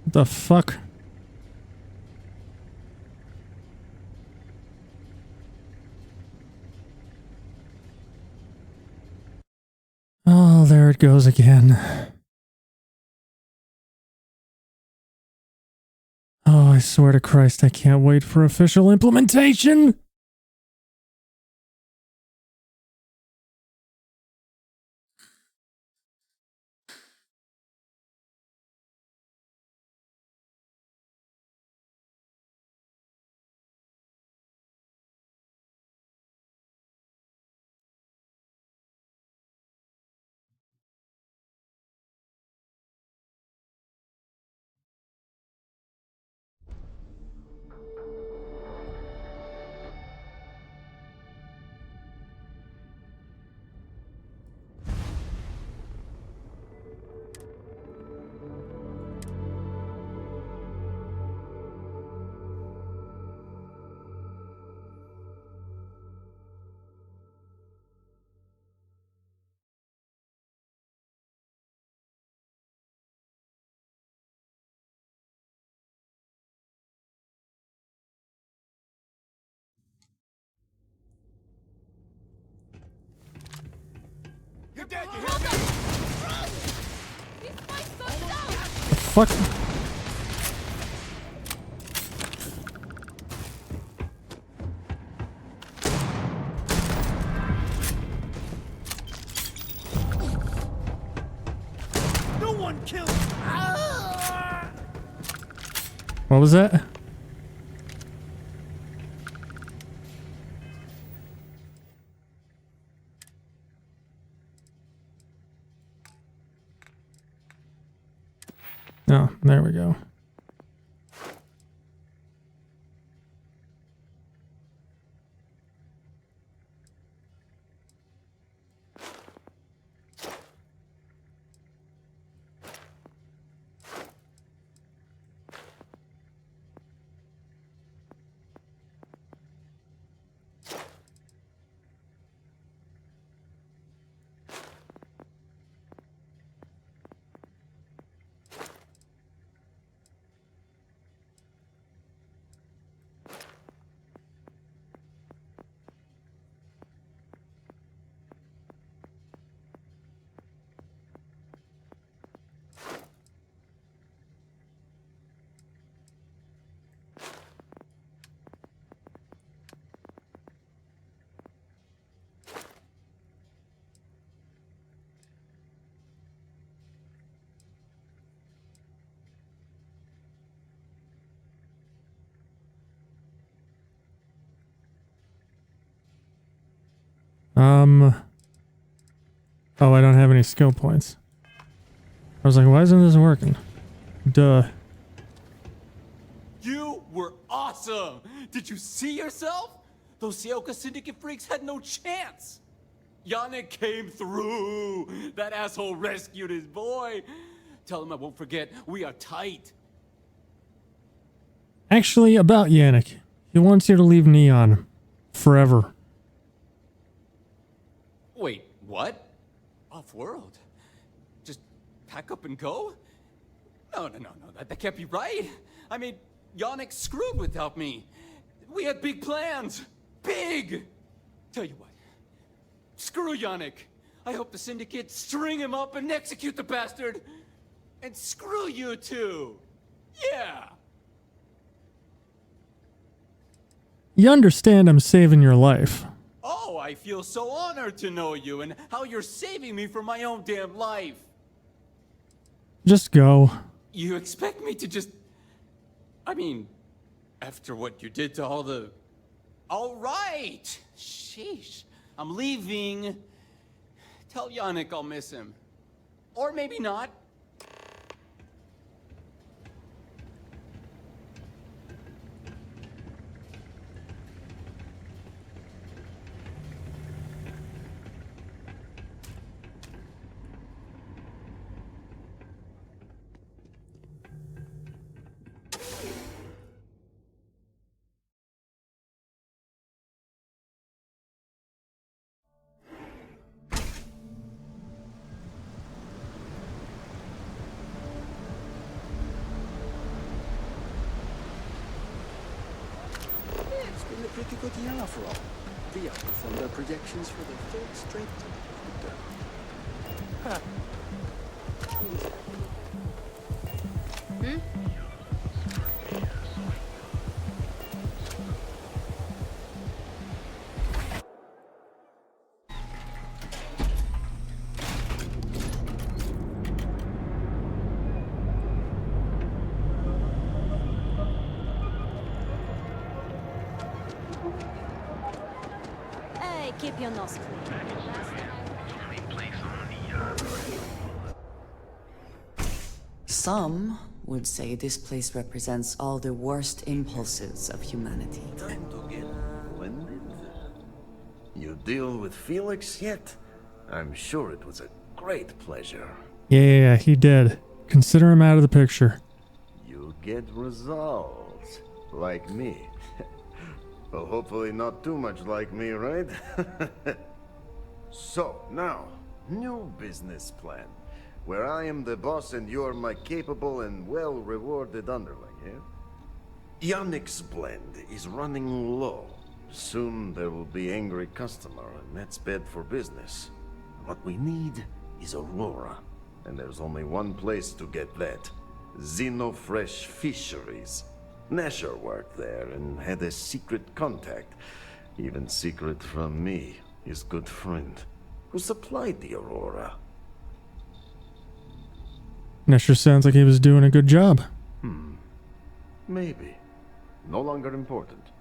What the fuck? Oh, there it goes again. Oh, I swear to Christ, I can't wait for official implementation! You're dead, you hear me? The fuck? No one killed me. What was that? Oh, there we go. Oh, I don't have any skill points. I was like, why isn't this working? Duh. You were awesome! Did you see yourself? Those Sioka Syndicate freaks had no chance! Yannick came through! That asshole rescued his boy! Tell him I won't forget, we are tight! Actually, about Yannick. He wants you to leave Neon. Forever. Wait, what? Off-world? Just pack up and go? No, that can't be right! I mean, Yannick screwed without me! We had big plans! Big! Tell you what. Screw Yannick! I hope the Syndicate string him up and execute the bastard! And screw you too! Yeah! You understand I'm saving your life. Oh, I feel so honored to know you and how you're saving me from my own damn life. Just go. You expect me to just... I mean, after what you did to all the... All right! Sheesh. I'm leaving. Tell Yannick I'll miss him. Or maybe not. It's been a pretty good year after all. The outperformed our projections for the third straight quarter. Huh. Hmm? Hey, keep your nose clean. Some would say this place represents all the worst impulses of humanity. Time to get blended. You deal with Felix yet? I'm sure it was a great pleasure. Yeah, he did. Consider him out of the picture. You get results. Like me. Well, hopefully not too much like me, right? So, now, new business plan. Where I am the boss and you are my capable and well-rewarded underling, yeah? Yannick's blend is running low. Soon there will be angry customer, and that's bad for business. What we need is Aurora. And there's only one place to get that. Xenofresh Fisheries. Nasher worked there and had a secret contact. Even secret from me, his good friend, who supplied the Aurora. Nesher sounds like he was doing a good job. Maybe. No longer important.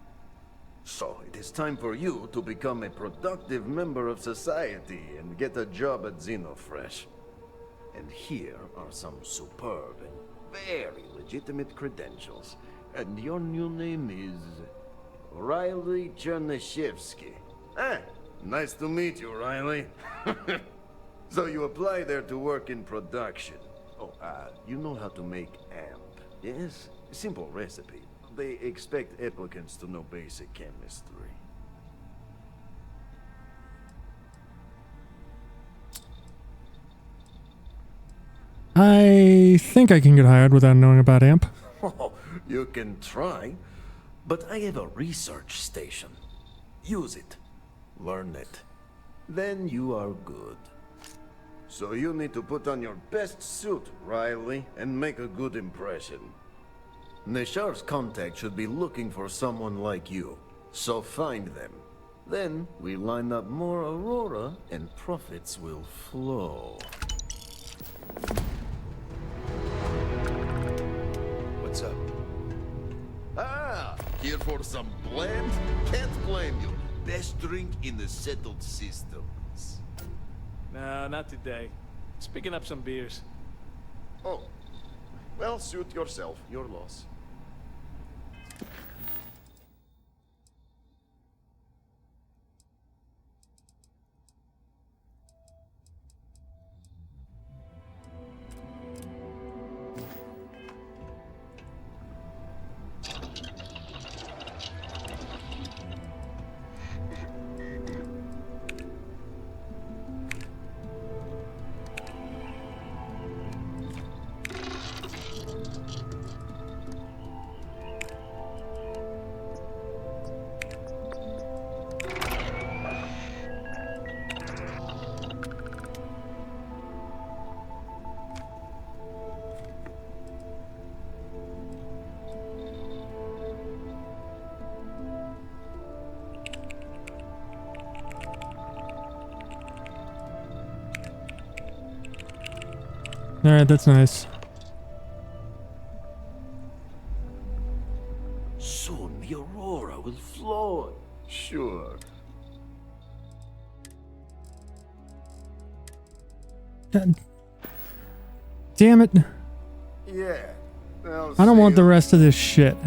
So, it is time for you to become a productive member of society and get a job at Xenofresh. And here are some superb and very legitimate credentials. And your new name is... Riley Chernyshevsky. Ah, nice to meet you, Riley. So you apply there to work in production. Oh, you know how to make amp, yes? Simple recipe. They expect applicants to know basic chemistry. I think I can get hired without knowing about AMP. Oh, you can try, but I have a research station. Use it. Learn it. Then you are good. So you need to put on your best suit, Riley, and make a good impression. Neshar's contact should be looking for someone like you. So find them. Then we line up more Aurora and profits will flow. What's up? Ah, here for some blend? Can't blame you. Best drink in the settled systems. No, not today. Just picking up some beers. Oh, well, suit yourself. Your loss. Alright, that's nice. Soon the Aurora will fly. Sure. God damn it. Yeah. I don't want the rest of this shit.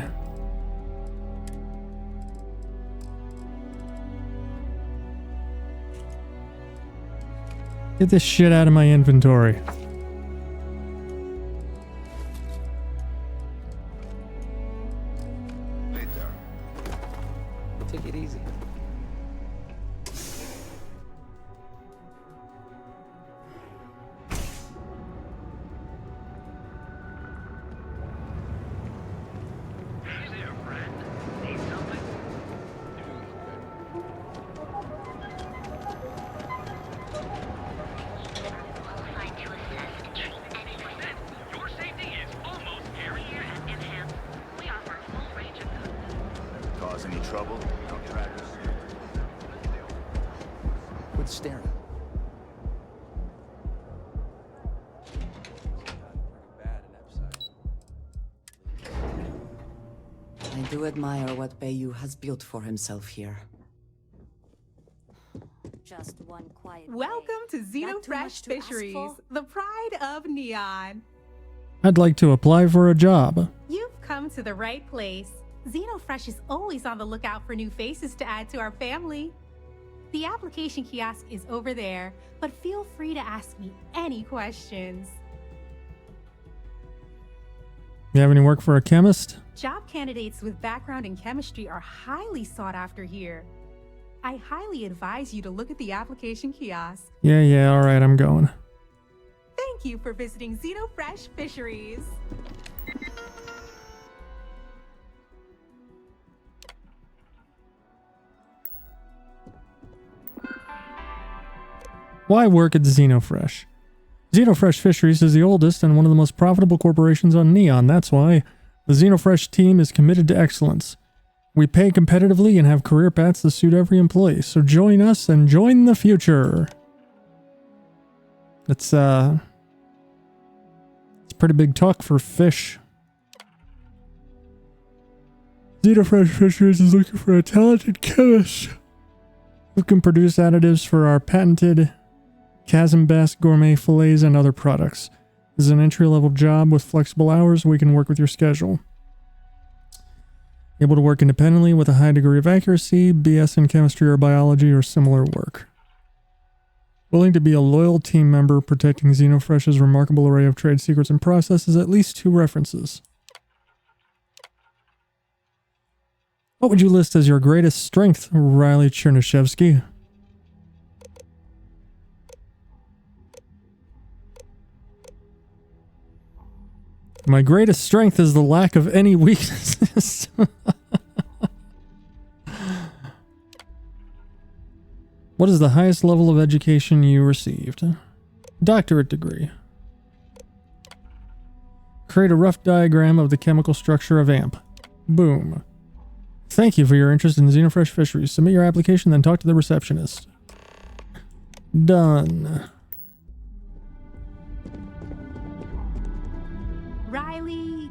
Get this shit out of my inventory. Take it easy. Cause any trouble? Don't drag us. Quit staring. I do admire what Bayou has built for himself here. Just one quiet. Welcome to That too much Xenofresh to ask Fisheries, for? the pride of Neon. I'd like to apply for a job. You've come to the right place. Xenofresh is always on the lookout for new faces to add to our family. The application kiosk is over there, but feel free to ask me any questions. You have any work for a chemist? Job candidates with background in chemistry are highly sought after here. I highly advise you to look at the application kiosk. Yeah, alright, I'm going. Thank you for visiting Xenofresh Fisheries. Why work at Xenofresh? Xenofresh Fisheries is the oldest and one of the most profitable corporations on Neon. That's why the Xenofresh team is committed to excellence. We pay competitively and have career paths that suit every employee. So join us and join the future. It's pretty big talk for fish. Xenofresh Fisheries is looking for a talented chemist who can produce additives for our patented Chasm Bass gourmet fillets and other products. This is an entry-level job with flexible hours. We can work with your schedule. Able to work independently with a high degree of accuracy, BS in chemistry or biology or similar work. Willing to be a loyal team member protecting Xenofresh's remarkable array of trade secrets and processes, at least 2 references. What would you list as your greatest strength, Riley Chernyshevsky? My greatest strength is the lack of any weaknesses. What is the highest level of education you received? Doctorate degree. Create a rough diagram of the chemical structure of AMP. Boom. Thank you for your interest in Xenofresh Fisheries. Submit your application, then talk to the receptionist. Done. Riley,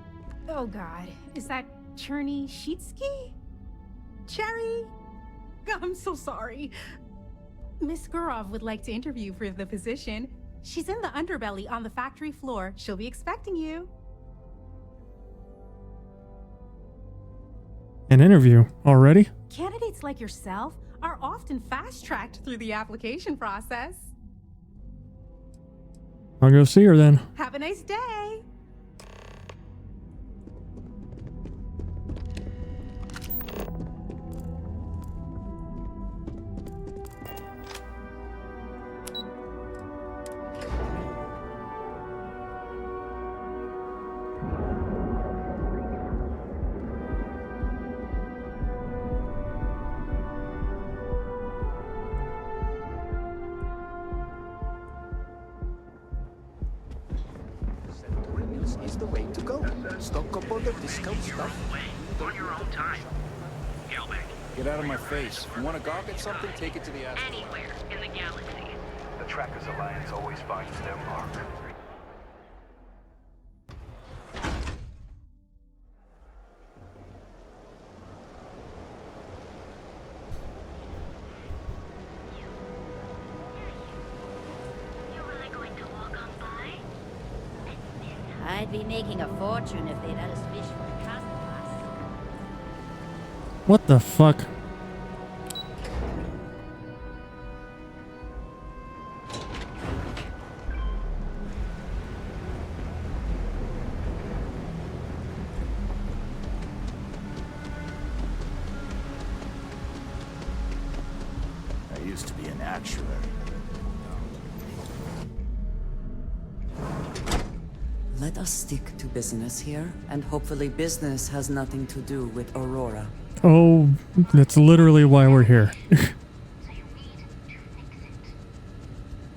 oh God, is that Chernyshevsky? Cherry? I'm so sorry. Miss Gurov would like to interview for the position. She's in the underbelly on the factory floor. She'll be expecting you. An interview already? Candidates like yourself are often fast-tracked through the application process. I'll go see her then. Have a nice day. Is the way to go. Stock up on the discount stuff. On your own time. Gelbeck. Get out of my face. If you want to gawk at something, take it to the asteroid. Anywhere in the galaxy. The Trackers Alliance always finds their mark. I'd be making a fortune if they'd let us fish for a castle pass. What the fuck? I used to be an actuary. Let us stick to business here, and hopefully business has nothing to do with Aurora. Oh, that's literally why we're here.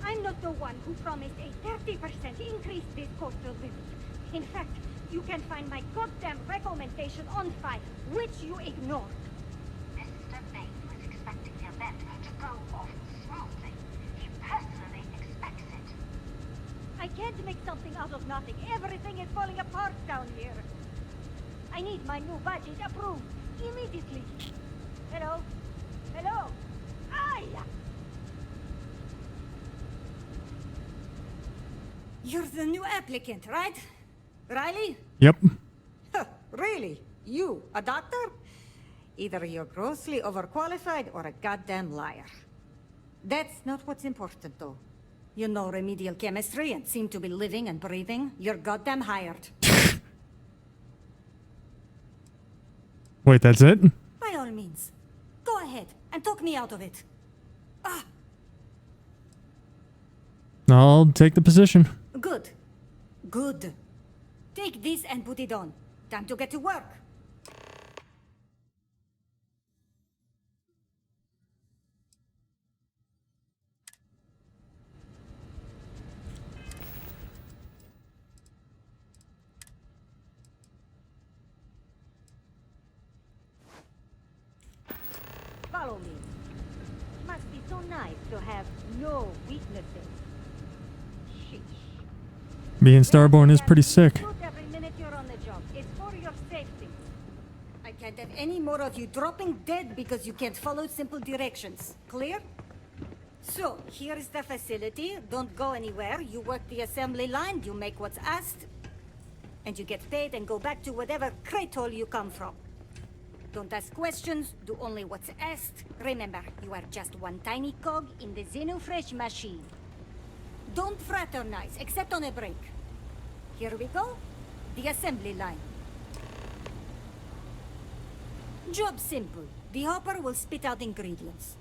I'm not the one who promised a 30% increase this coastal living. In fact, you can find my goddamn recommendation on file, which you ignored. Mr. Bain was expecting the event to go off smoothly. He personally expects it. I can't make something out of nothing. Everything is falling apart down here. I need my new budget approved immediately. Hello? Hello? Aye! You're the new applicant, right? Riley? Yep. Huh, really? You, a doctor? Either you're grossly overqualified or a goddamn liar. That's not what's important, though. You know remedial chemistry and seem to be living and breathing. You're goddamn hired. Wait, that's it? By all means. Go ahead and talk me out of it. Ah, I'll take the position. good. Good. Take this and put it on. Time to get to work. Follow me. Must be so nice to have no weaknesses. Sheesh. Being Starborn is pretty sick. Shoot every minute you're on the job. It's for your safety. I can't have any more of you dropping dead because you can't follow simple directions. Clear? So, here is the facility. Don't go anywhere. You work the assembly line, you make what's asked, and you get paid and go back to whatever crate hole you come from. Don't ask questions, do only what's asked. Remember, you are just one tiny cog in the Xenofresh machine. Don't fraternize, except on a break. Here we go. The assembly line. Job simple. The hopper will spit out ingredients.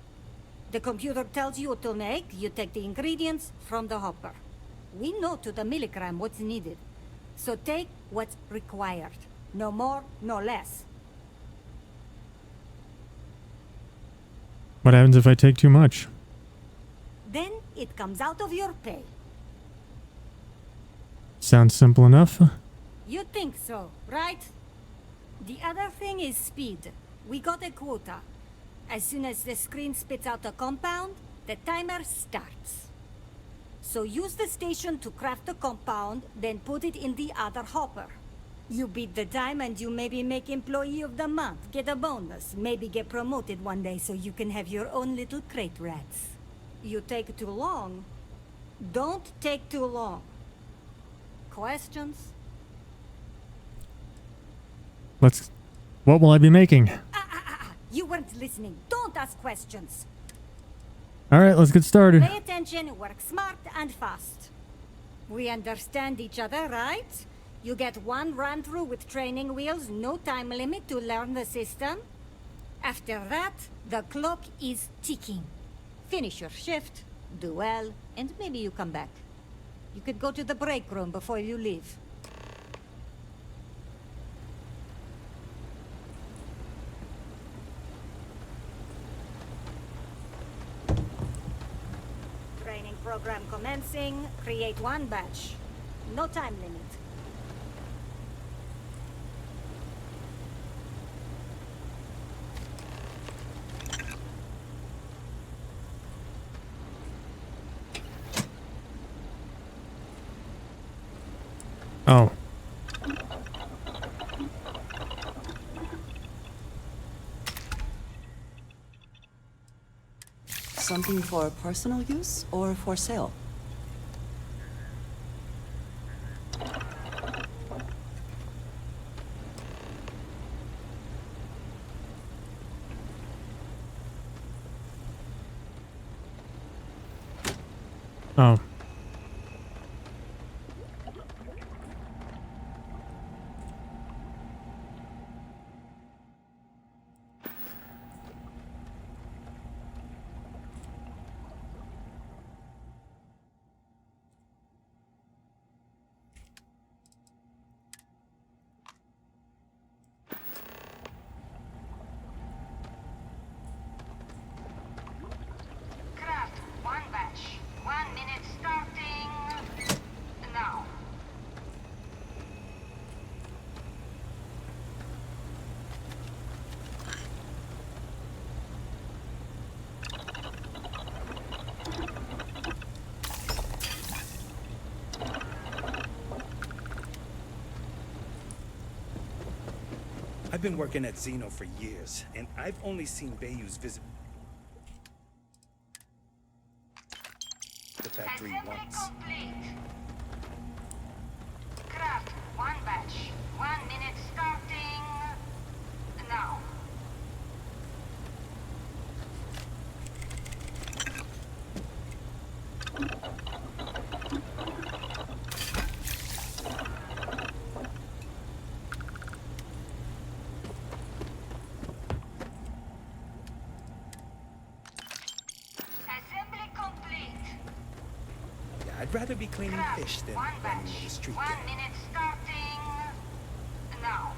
The computer tells you what to make, you take the ingredients from the hopper. We know to the milligram what's needed. So take what's required. No more, no less. What happens if I take too much? Then it comes out of your pay. Sounds simple enough. You think so, right? The other thing is speed. We got a quota. As soon as the screen spits out a compound, the timer starts. So use the station to craft the compound, then put it in the other hopper. You beat the time and you maybe make Employee of the Month, get a bonus, maybe get promoted one day so you can have your own little crate rats. You take too long. Don't take too long. Questions? What will I be making? You weren't listening. Don't ask questions. Alright, let's get started. Pay attention, work smart and fast. We understand each other, right? You get one run through with training wheels, no time limit to learn the system. After that, the clock is ticking. Finish your shift, do well, and maybe you come back. You could go to the break room before you leave. Training program commencing. Create one batch. No time limit. Oh. Something for personal use or for sale? Oh. Craft, one batch. 1 minute starting now. I've been working at Xeno for years, and I've only seen Bayous visit the factory once. Craft, one batch. 1 minute starting now. Assembly complete. Yeah, I'd rather be cleaning fish than One running batch. with a street 1 gang. minute starting now.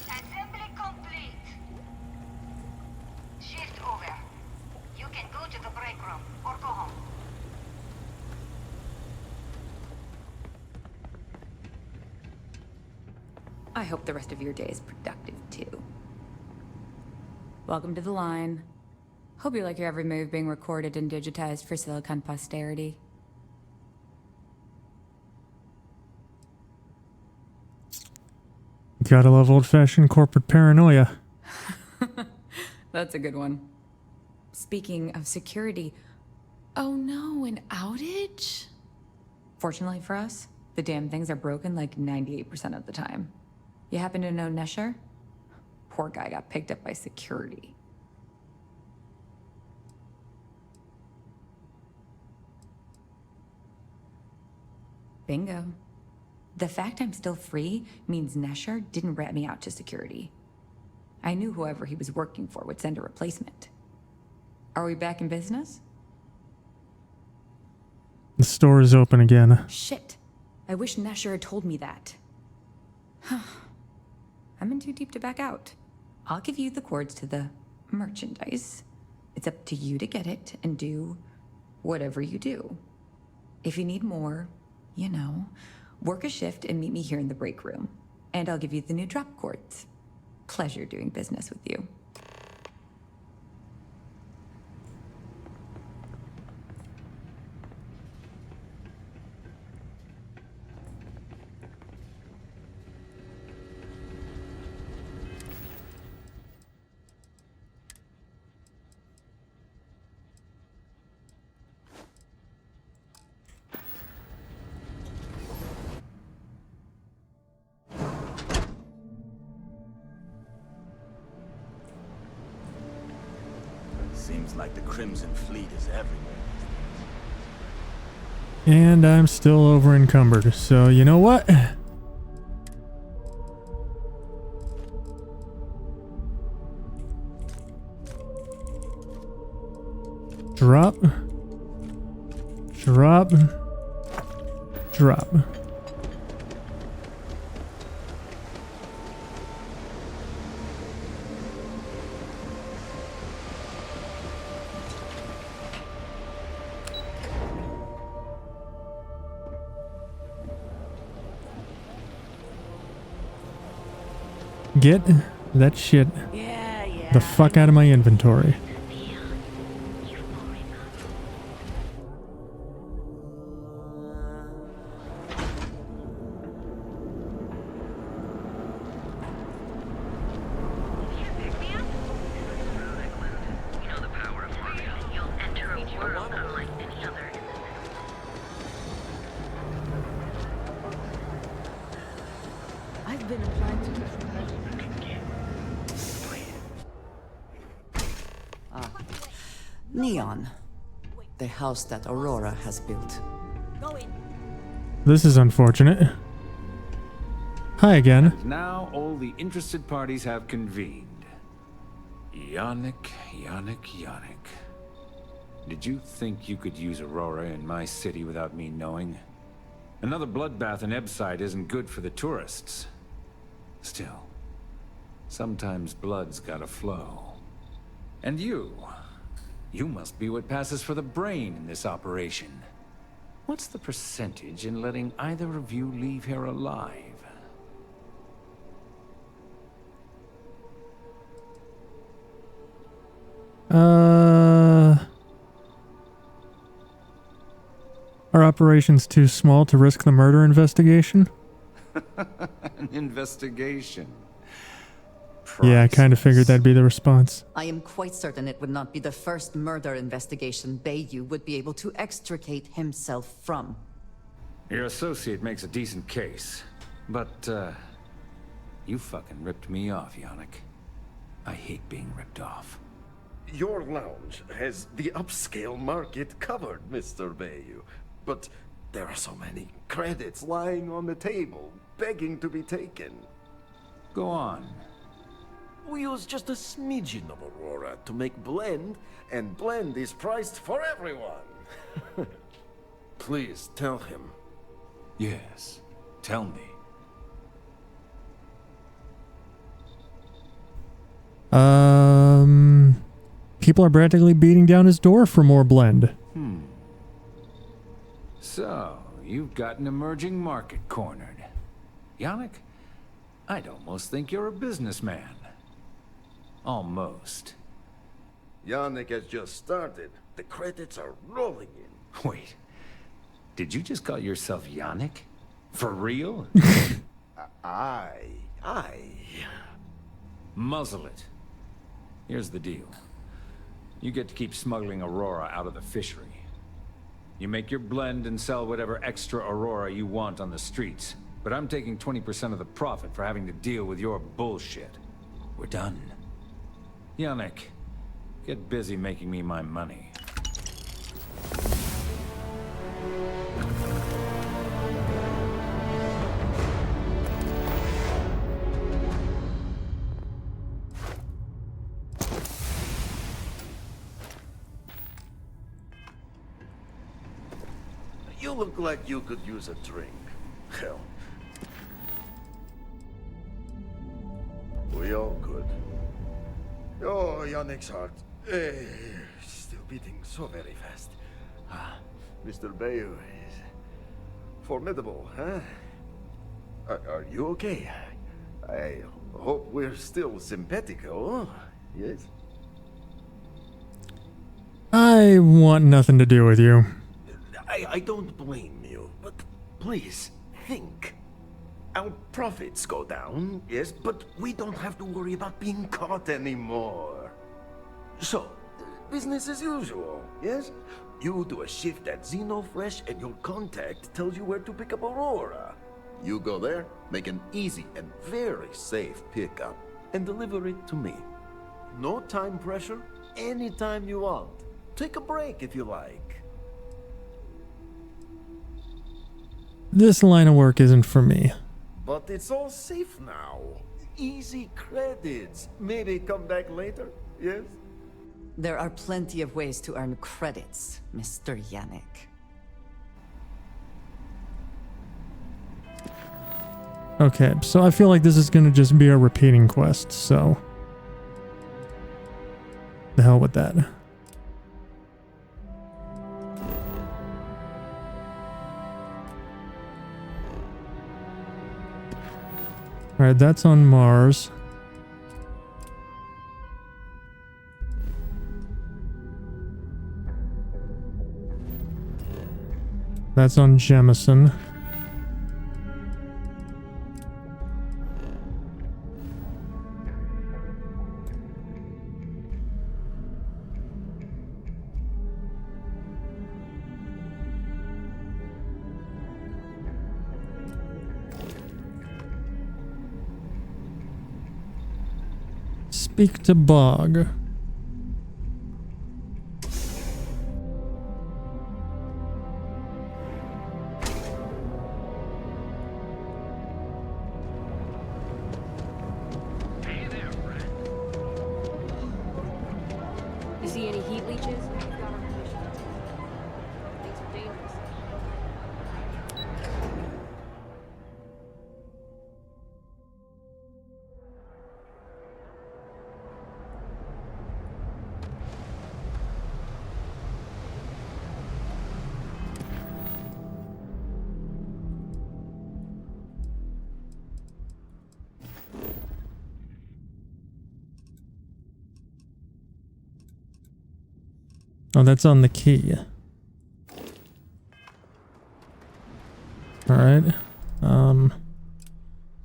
Assembly complete. Shift over. You can go to the break room or go home. I hope the rest of your day is productive, too. Welcome to the line. Hope you like your every move being recorded and digitized for Silicon posterity. Gotta love old-fashioned corporate paranoia. That's a good one. Speaking of security, oh no, an outage? Fortunately for us, the damn things are broken like 98% of the time. You happen to know Nesher? Poor guy got picked up by security. Bingo. The fact I'm still free means Nesher didn't rat me out to security. I knew whoever he was working for would send a replacement. Are we back in business? The store is open again. Shit. I wish Nesher had told me that. I'm in too deep to back out. I'll give you the cords to the merchandise. It's up to you to get it and do whatever you do. If you need more, you know, work a shift and meet me here in the break room. And I'll give you the new drop cords. Pleasure doing business with you. Seems like the Crimson Fleet is everywhere. And I'm still over encumbered, so you know what? Drop. Drop. Drop. Get that shit the fuck out of my inventory. You've been applying to her. Neon. The house that Aurora has built. This is unfortunate. Hi again. And now all the interested parties have convened. Yannick. Did you think you could use Aurora in my city without me knowing? Another bloodbath in Ebside isn't good for the tourists. Still, sometimes blood's gotta flow. And you must be what passes for the brain in this operation. What's the percentage in letting either of you leave here alive? Our operation's too small to risk the murder investigation? An investigation. Yeah, I kind of figured that'd be the response. I am quite certain it would not be the first murder investigation Bayou would be able to extricate himself from. Your associate makes a decent case, but, you fucking ripped me off, Yannick. I hate being ripped off. Your lounge has the upscale market covered, Mr. Bayou. But there are so many credits lying on the table, begging to be taken. Go on. We use just a smidgen of Aurora to make blend, and blend is priced for everyone. Please tell him. Yes, tell me. People are practically beating down his door for more blend. So, you've got an emerging market cornered. Yannick, I'd almost think you're a businessman. Almost. Yannick has just started. The credits are rolling in. Wait, did you just call yourself Yannick? For real? I. Muzzle it. Here's the deal. You get to keep smuggling Aurora out of the fishery. You make your blend and sell whatever extra Aurora you want on the streets. But I'm taking 20% of the profit for having to deal with your bullshit. We're done. Yannick, get busy making me my money. You look like you could use a drink. Hell. We all could. Oh, Yannick's heart. Still beating so very fast. Mr. Bayou is formidable, huh? Are you okay? I hope we're still simpatico, yes? I want nothing to do with you. I don't blame you, but please, think. Our profits go down, yes, but we don't have to worry about being caught anymore. So, business as usual, yes? You do a shift at Xenofresh and your contact tells you where to pick up Aurora. You go there, make an easy and very safe pickup, and deliver it to me. No time pressure, anytime you want. Take a break if you like. This line of work isn't for me. But it's all safe now. Easy credits. Maybe come back later, yes? There are plenty of ways to earn credits, Mr. Yannick. Okay, so I feel like this is gonna just be a repeating quest, so... the hell with that. Alright, that's on Mars. That's on Jemison. speak to Bog. You see any heat leeches? We've got our mission. Things are dangerous. Oh, that's on the key. Alright.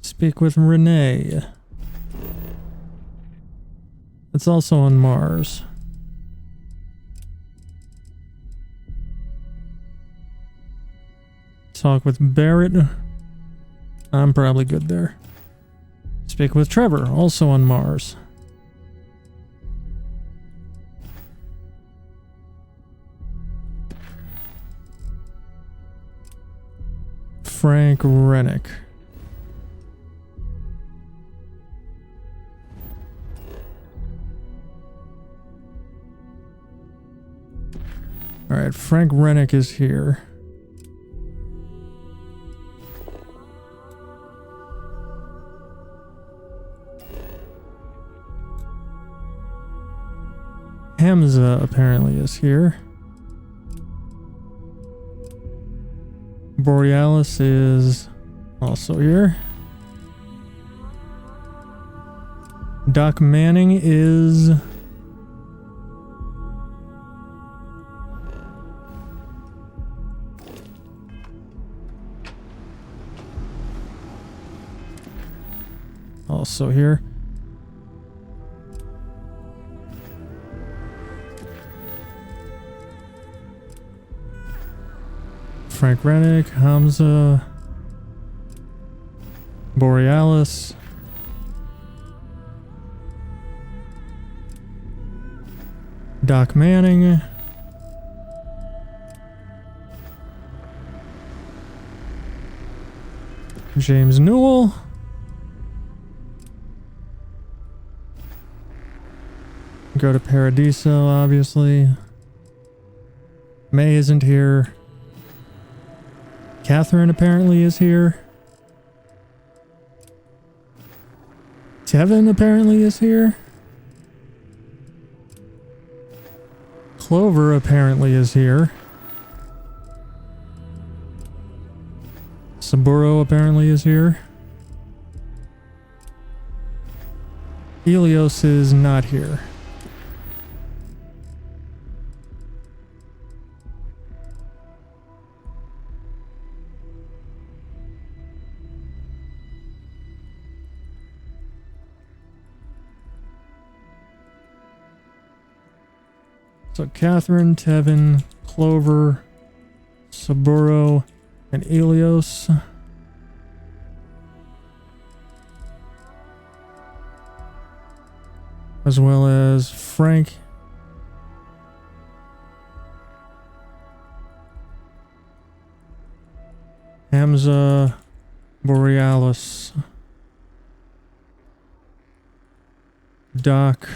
Speak with Renee. It's also on Mars. Talk with Barrett. I'm probably good there. Speak with Trevor, also on Mars. Frank Rennick. Alright, Frank Rennick is here. Hamza apparently is here. Borealis is also here. Doc Manning is... also here. Frank Rennick, Hamza, Borealis, Doc Manning, James Newell, go to Paradiso, obviously. May isn't here. Catherine apparently is here. Tevin apparently is here. Clover apparently is here. Saburo apparently is here. Helios is not here. So Catherine, Tevin, Clover, Saburo, and Elios. As well as Frank. Hamza, Borealis, Doc,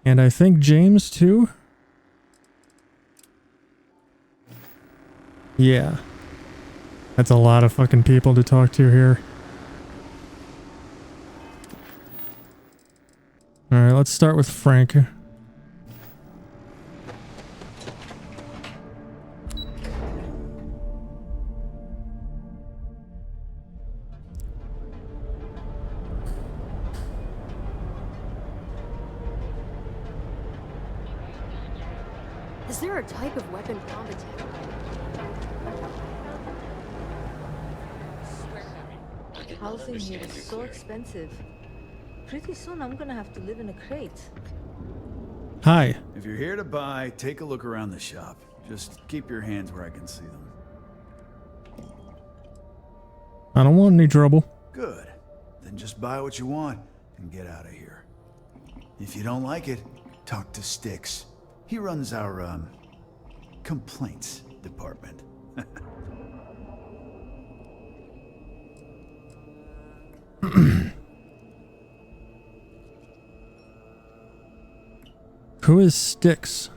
and I think James too? Yeah. That's a lot of fucking people to talk to here. Alright, let's start with Frank. Is there a type of weapon combatant? Housing here is so expensive. Pretty soon I'm gonna have to live in a crate. Hi. If you're here to buy, take a look around the shop. Just keep your hands where I can see them. I don't want any trouble. Good. Then just buy what you want and get out of here. If you don't like it, talk to Styx. He runs our, complaints department. Who is Styx?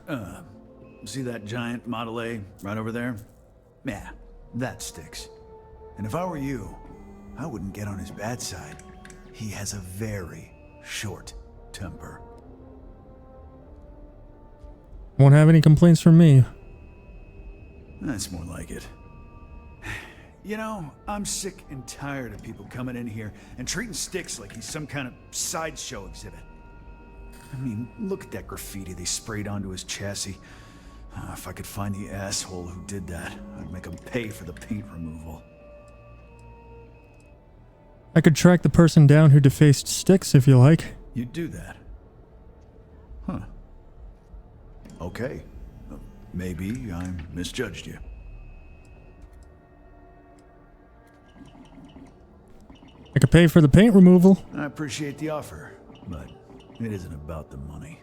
See that giant Model A right over there? Yeah, that's Styx. And if I were you, I wouldn't get on his bad side. He has a very short temper. Won't have any complaints from me. That's more like it. You know, I'm sick and tired of people coming in here and treating Styx like he's some kind of sideshow exhibit. I mean, look at that graffiti they sprayed onto his chassis. If I could find the asshole who did that, I'd make him pay for the paint removal. I could track the person down who defaced Styx if you like. You'd do that? Huh. Okay. Maybe I misjudged you. I could pay for the paint removal. I appreciate the offer, but it isn't about the money.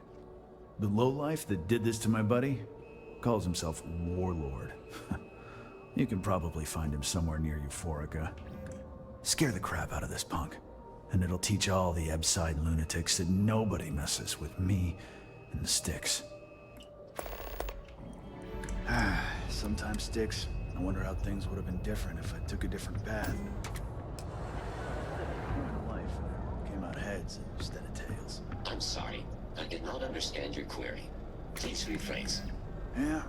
The lowlife that did this to my buddy calls himself Warlord. You can probably find him somewhere near Euphorica. Scare the crap out of this punk, and it'll teach all the Ebside lunatics that nobody messes with me and the Styx. Sometimes, Styx, I wonder how things would have been different if I took a different path. Life came out heads instead of tails. I'm sorry. I did not understand your query. Please rephrase. Yeah,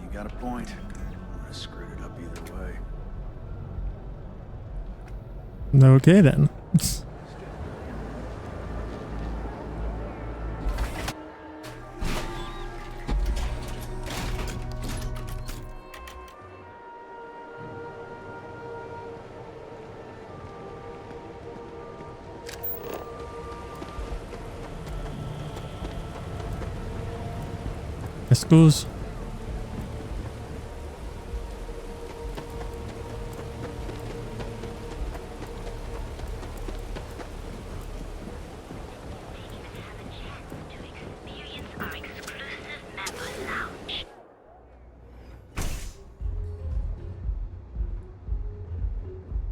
you got a point. I screwed it up either way. Okay then. Excuse.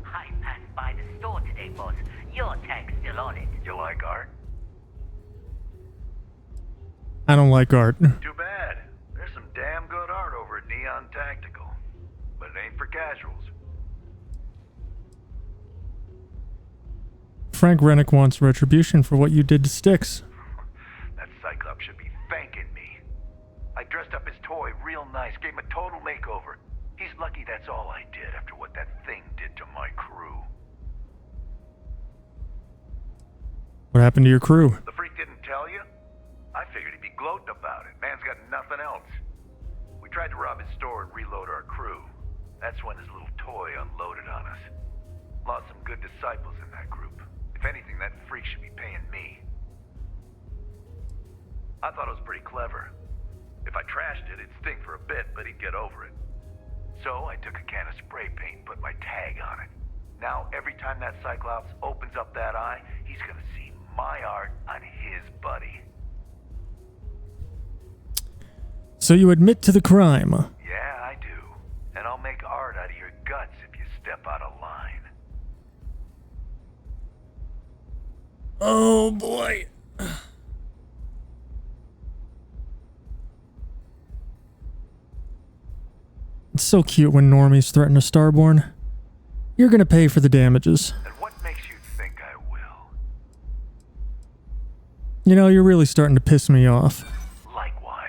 I passed by the store today, boss. Your tag's still on it. You like art? I don't like art. Too bad. There's some damn good art over at Neon Tactical. But it ain't for casuals. Frank Rennick wants retribution for what you did to Styx. That Cyclops should be thanking me. I dressed up his toy real nice, gave him a total makeover. He's lucky that's all I did after what that thing did to my crew. What happened to your crew? The freak didn't tell you? I figured he'd be gloating about it. Man's got nothing else. We tried to rob his store and reload our crew. That's when his little toy unloaded on us. Lost some good disciples in that group. If anything, that freak should be paying me. I thought it was pretty clever. If I trashed it, it'd stink for a bit, but he'd get over it. So I took a can of spray paint and put my tag on it. Now, every time that Cyclops opens up that eye, he's gonna see my art on his buddy. So you admit to the crime? Yeah, I do. And I'll make art out of your guts if you step out of line. Oh boy. It's so cute when normies threaten a Starborn. You're gonna pay for the damages. And what makes you think I will? You know, you're really starting to piss me off. Likewise.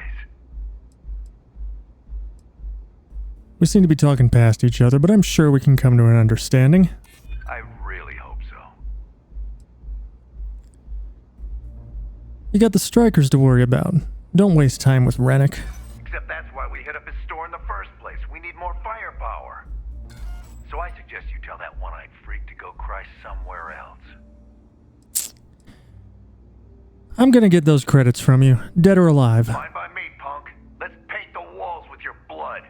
We seem to be talking past each other, but I'm sure we can come to an understanding. I really hope so. You got the strikers to worry about. Don't waste time with Rennick. Except that's why we hit up his store in the first place. We need more firepower. So I suggest you tell that one-eyed freak to go cry somewhere else. I'm gonna get those credits from you, dead or alive. Fine by me, punk. Let's paint the walls with your blood.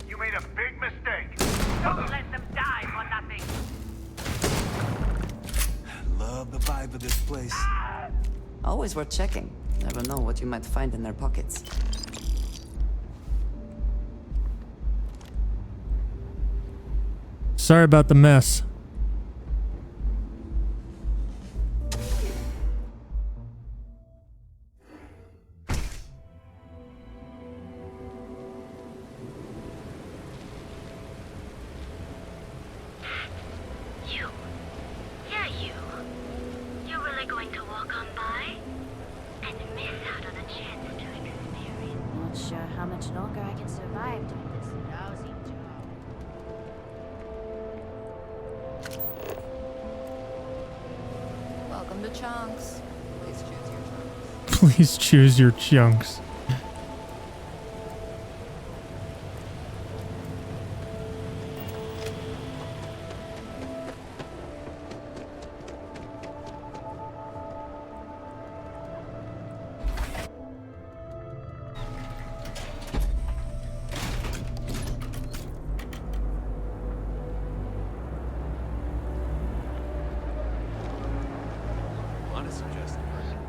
You made a big mistake. Don't let them die for nothing. Love the vibe of this place. Always worth checking. Never know what you might find in their pockets. Sorry about the mess. You. Yeah, you. You're really going to walk on by? And miss out on a chance to experience. Not sure how much longer I can survive doing this lousy job. Welcome to Chunks. Please choose your chunks. Please choose your chunks.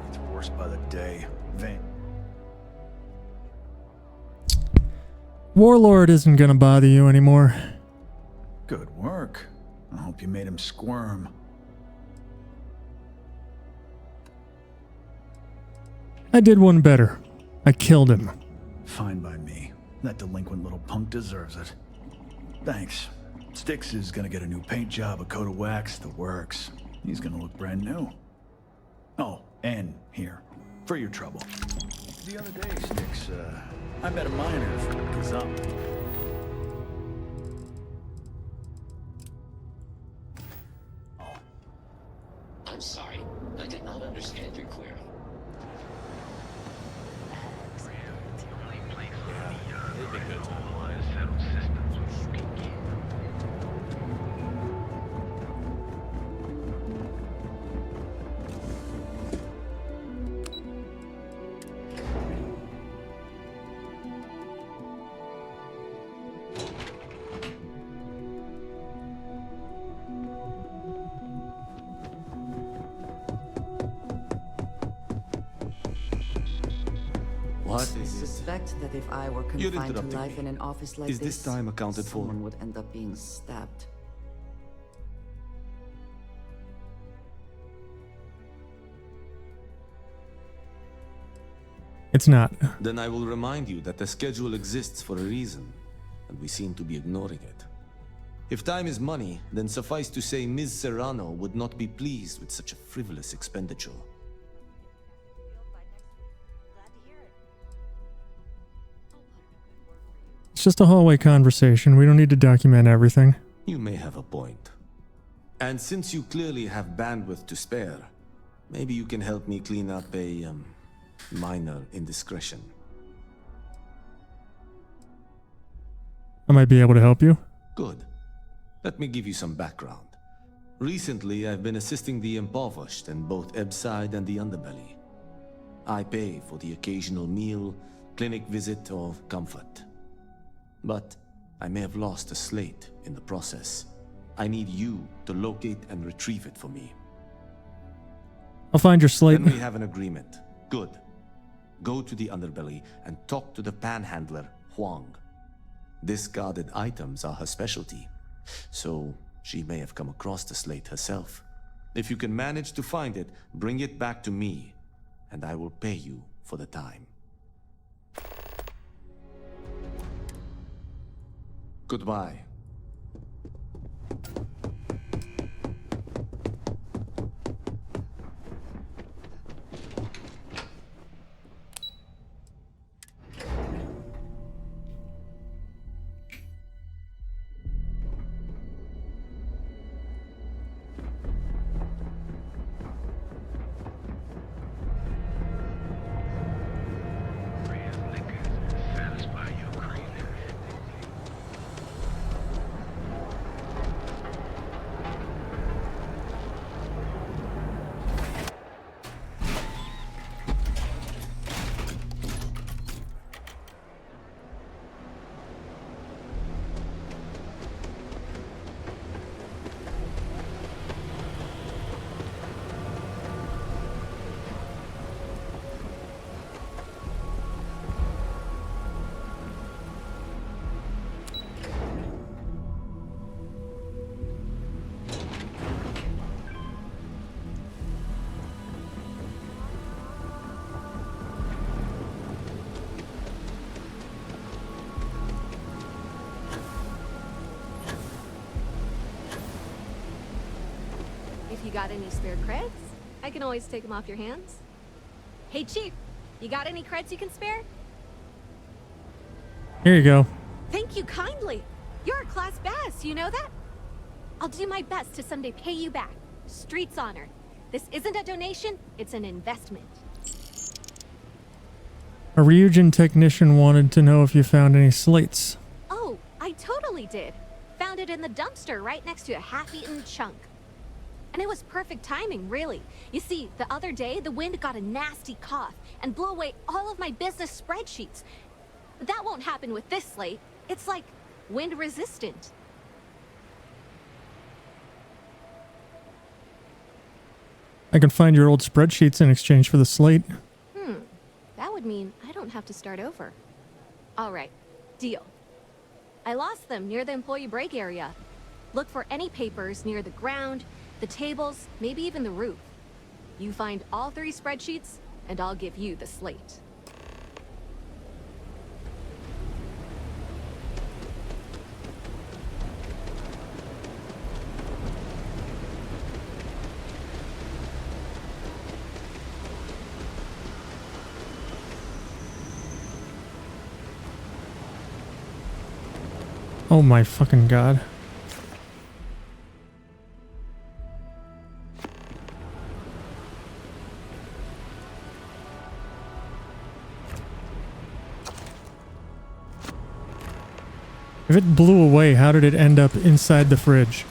It's worse by the day. Warlord isn't gonna bother you anymore. Good work. I hope you made him squirm. I did one better. I killed him. Fine by me. That delinquent little punk deserves it. Thanks. Styx is gonna get a new paint job, a coat of wax, the works. He's gonna look brand new. Oh, and here, for your trouble. The other day, Styx, I met a miner from Kazam. I'm sorry. I did not understand your query. It'd be good to online settle systems with Stinky. What? I suspect that if I were You're confined to interrupting life me. in an office like Is this time accounted for? someone would end up being stabbed. It's not. Then I will remind you that the schedule exists for a reason, and we seem to be ignoring it. If time is money, then suffice to say Ms. Serrano would not be pleased with such a frivolous expenditure. It's just a hallway conversation. We don't need to document everything. You may have a point. And since you clearly have bandwidth to spare, maybe you can help me clean up a, minor indiscretion. I might be able to help you. Good. Let me give you some background. Recently, I've been assisting the impoverished in both Ebbside and the Underbelly. I pay for the occasional meal, clinic visit, or comfort. But I may have lost a slate in the process. I need you to locate and retrieve it for me. I'll find your slate. Then we have an agreement. Good. Go to the Underbelly and talk to the panhandler, Huang. Discarded items are her specialty, so she may have come across the slate herself. If you can manage to find it, bring it back to me, and I will pay you for the time. Goodbye. If you got any spare creds, I can always take them off your hands. Hey, Chief, you got any creds you can spare? Here you go. Thank you kindly. You're a class bass, you know that? I'll do my best to someday pay you back. Street's honor. This isn't a donation, it's an investment. A Ryujin technician wanted to know if you found any slates. Oh, I totally did. Found it in the dumpster right next to a half-eaten chunk. And it was perfect timing, really. You see, the other day, the wind got a nasty cough and blew away all of my business spreadsheets. But that won't happen with this slate. It's like wind resistant. I can find your old spreadsheets in exchange for the slate. That would mean I don't have to start over. All right, deal. I lost them near the employee break area. Look for any papers near the ground, the tables, maybe even the roof. You find all 3 spreadsheets, and I'll give you the slate. Oh my fucking god. If it blew away, how did it end up inside the fridge?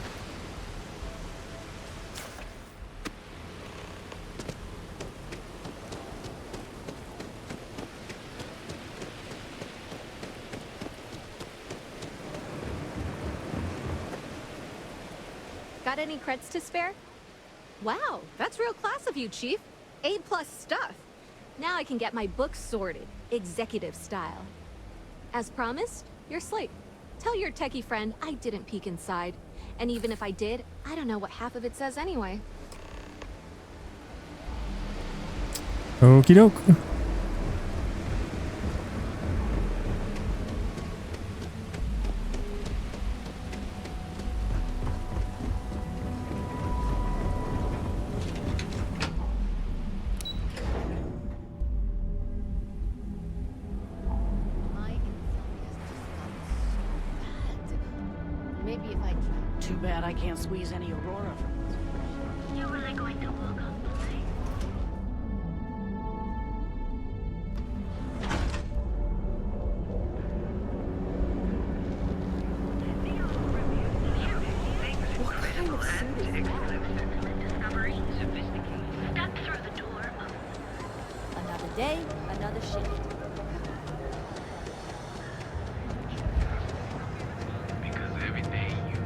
Got any creds to spare? Wow, that's real class of you, Chief. A+ stuff. Now I can get my books sorted, executive style. As promised, your slate. Tell your techie friend I didn't peek inside. And even if I did, I don't know what half of it says anyway. Okie doke. Maybe if I try. Too bad I can't squeeze any Aurora from this. You're really going to walk up the lake? What kind of suit is that? Step through the door. Another day, another shift. Because every day you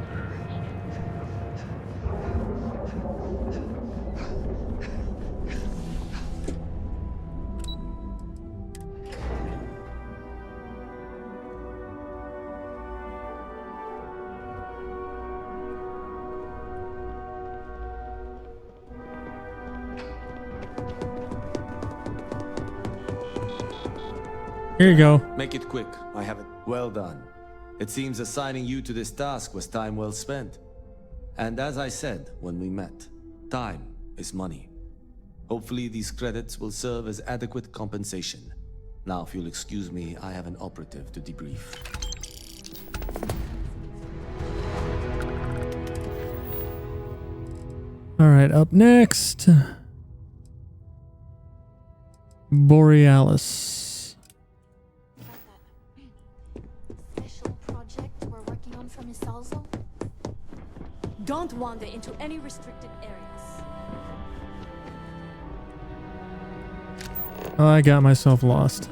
Here you go. Make it quick. I have it. Well done. It seems assigning you to this task was time well spent. And as I said when we met, time is money. Hopefully these credits will serve as adequate compensation. Now, if you'll excuse me, I have an operative to debrief. All right, up next, Borealis. Special project we're working on for Miss Salzo. Don't wander into any restricted areas. Oh, I got myself lost.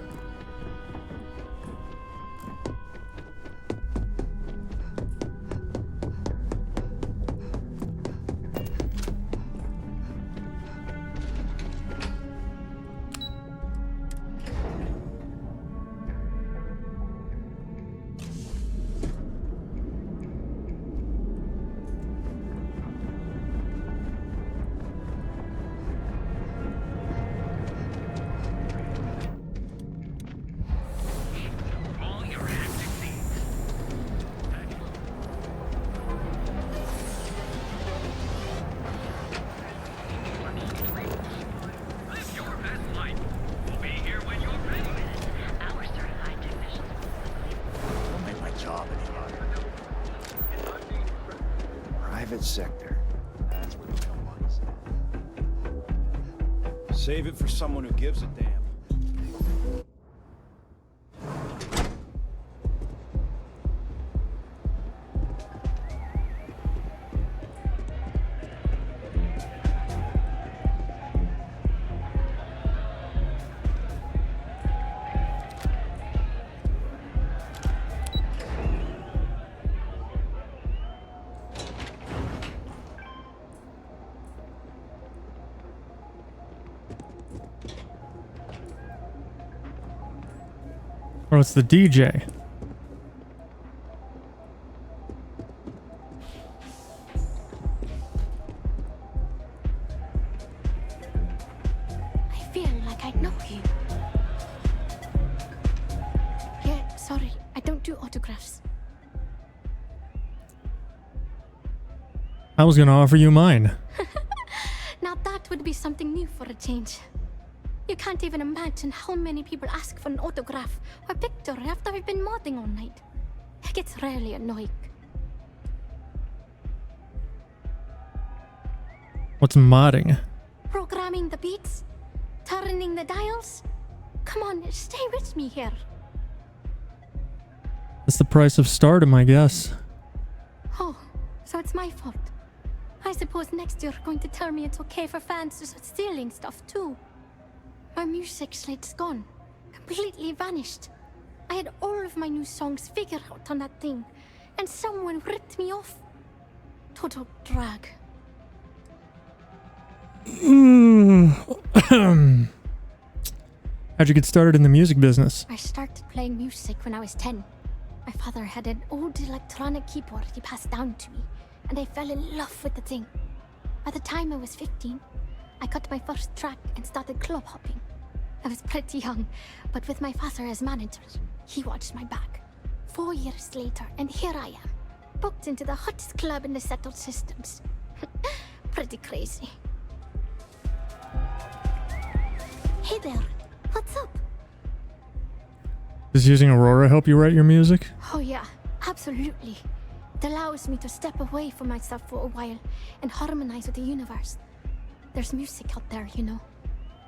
private sector. That's where the real money's at. Save it for someone who gives a damn. Oh, it's the DJ. I feel like I know you. Yeah, sorry, I don't do autographs. I was gonna offer you mine. Now that would be something new for a change. You can't even imagine how many people ask for an autograph or picture after I've been modding all night. It gets really annoying. What's modding? Programming the beats? Turning the dials? Come on, stay with me here. That's the price of stardom, I guess. Oh, so it's my fault. I suppose next you're going to tell me it's okay for fans to start stealing stuff too. My music slate's gone. Completely vanished. I had all of my new songs figured out on that thing, and someone ripped me off. Total drag. How'd you get started in the music business? I started playing music when I was 10. My father had an old electronic keyboard he passed down to me, and I fell in love with the thing. By the time I was 15, I got my first track and started club hopping. I was pretty young, but with my father as manager, he watched my back. 4 years later, and here I am, booked into the hottest club in the settled systems. Pretty crazy. Hey there, what's up? Does using Aurora help you write your music? Oh yeah, absolutely. It allows me to step away from myself for a while and harmonize with the universe. There's music out there, you know,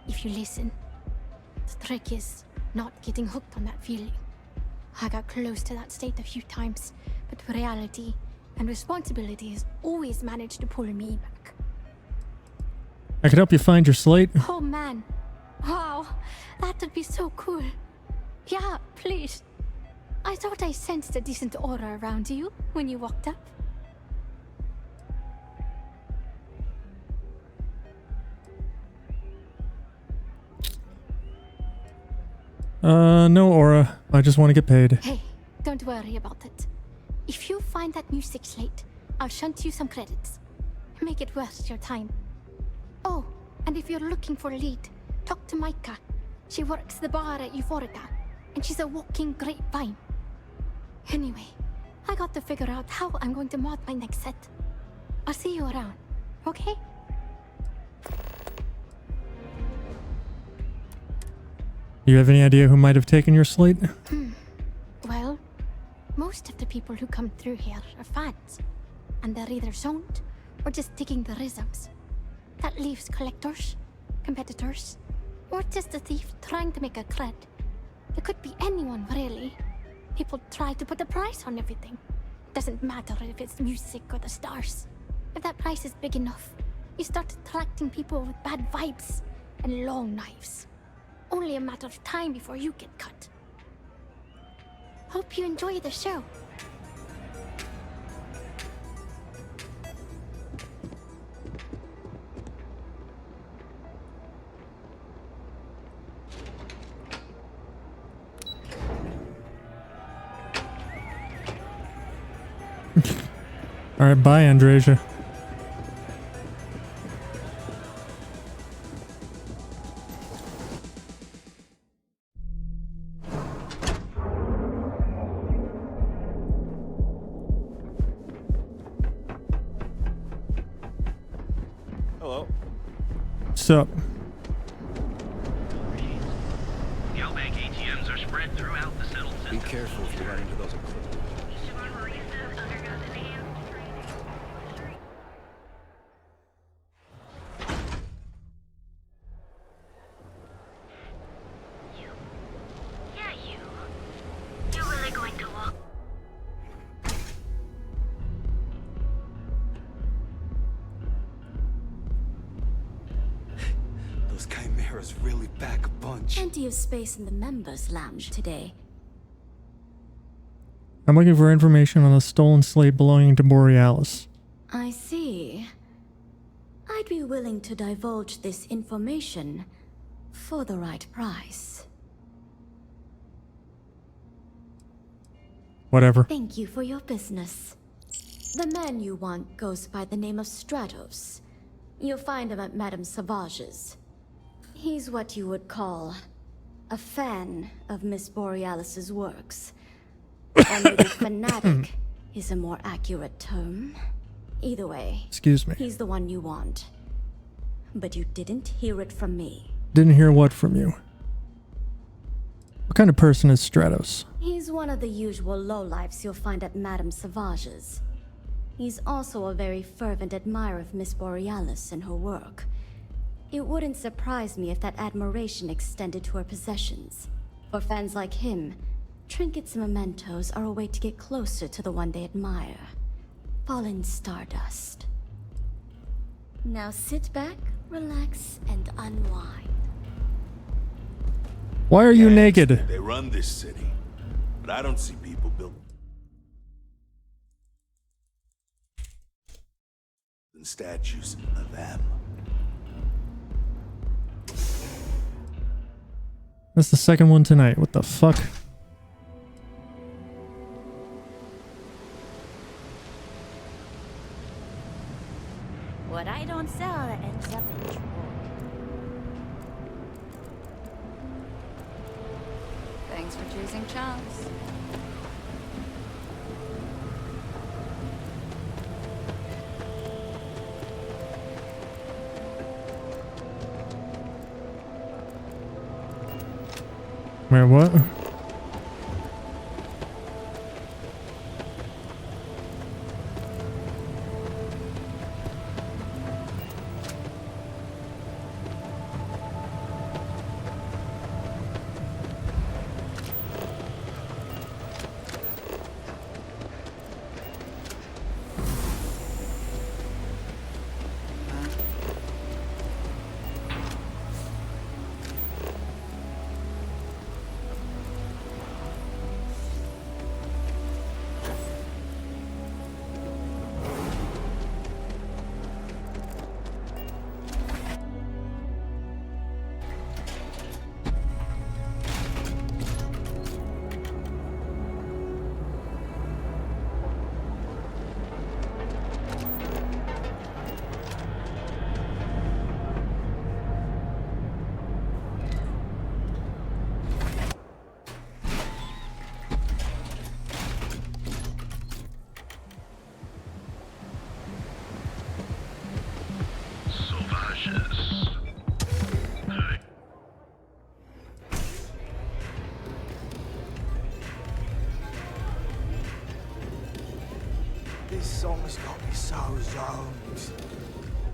if you listen. The trick is not getting hooked on that feeling. I got close to that state a few times, but reality and responsibility has always managed to pull me back. I could help you find your slate. Oh man, wow, that would be so cool. Yeah, please. I thought I sensed a decent aura around you when you walked up. No aura. I just want to get paid. Hey, don't worry about it. If you find that music slate, I'll shunt you some credits. Make it worth your time. Oh, and if you're looking for a lead, talk to Micah. She works the bar at Euphorica, and she's a walking grapevine. Anyway, I got to figure out how I'm going to mod my next set. I'll see you around, okay? You have any idea who might have taken your slate? Well, most of the people who come through here are fans, and they're either zoned or just digging the rhythms. That leaves collectors, competitors, or just a thief trying to make a cred. It could be anyone, really. People try to put a price on everything. Doesn't matter if it's music or the stars. If that price is big enough, you start attracting people with bad vibes and long knives. Only a matter of time before you get cut. Hope you enjoy the show. All right, bye, Andresia. Hello. What's up? Galbank ATMs are spread throughout the settled system. Be careful if you run into those. Emperor's really back a bunch. Plenty of space in the members' lounge today. I'm looking for information on a stolen slate belonging to Borealis. I see. I'd be willing to divulge this information for the right price. Whatever. Thank you for your business. The man you want goes by the name of Stratos. You'll find him at Madame Savage's. He's what you would call a fan of Miss Borealis's works. Or maybe fanatic is a more accurate term. Either way, Excuse me. he's the one you want. But you didn't hear it from me. Didn't hear what from you? What kind of person is Stratos? He's one of the usual lowlifes you'll find at Madame Savage's. He's also a very fervent admirer of Miss Borealis and her work. It wouldn't surprise me if that admiration extended to her possessions. For fans like him, trinkets and mementos are a way to get closer to the one they admire. Fallen stardust. Now sit back, relax, and unwind. Why are you naked? They run this city, but I don't see people build statues of them. That's the second one tonight. What the fuck? What I don't sell ends up in trouble. Thanks for choosing Chomps. Wait, what? This song's got me so zoned.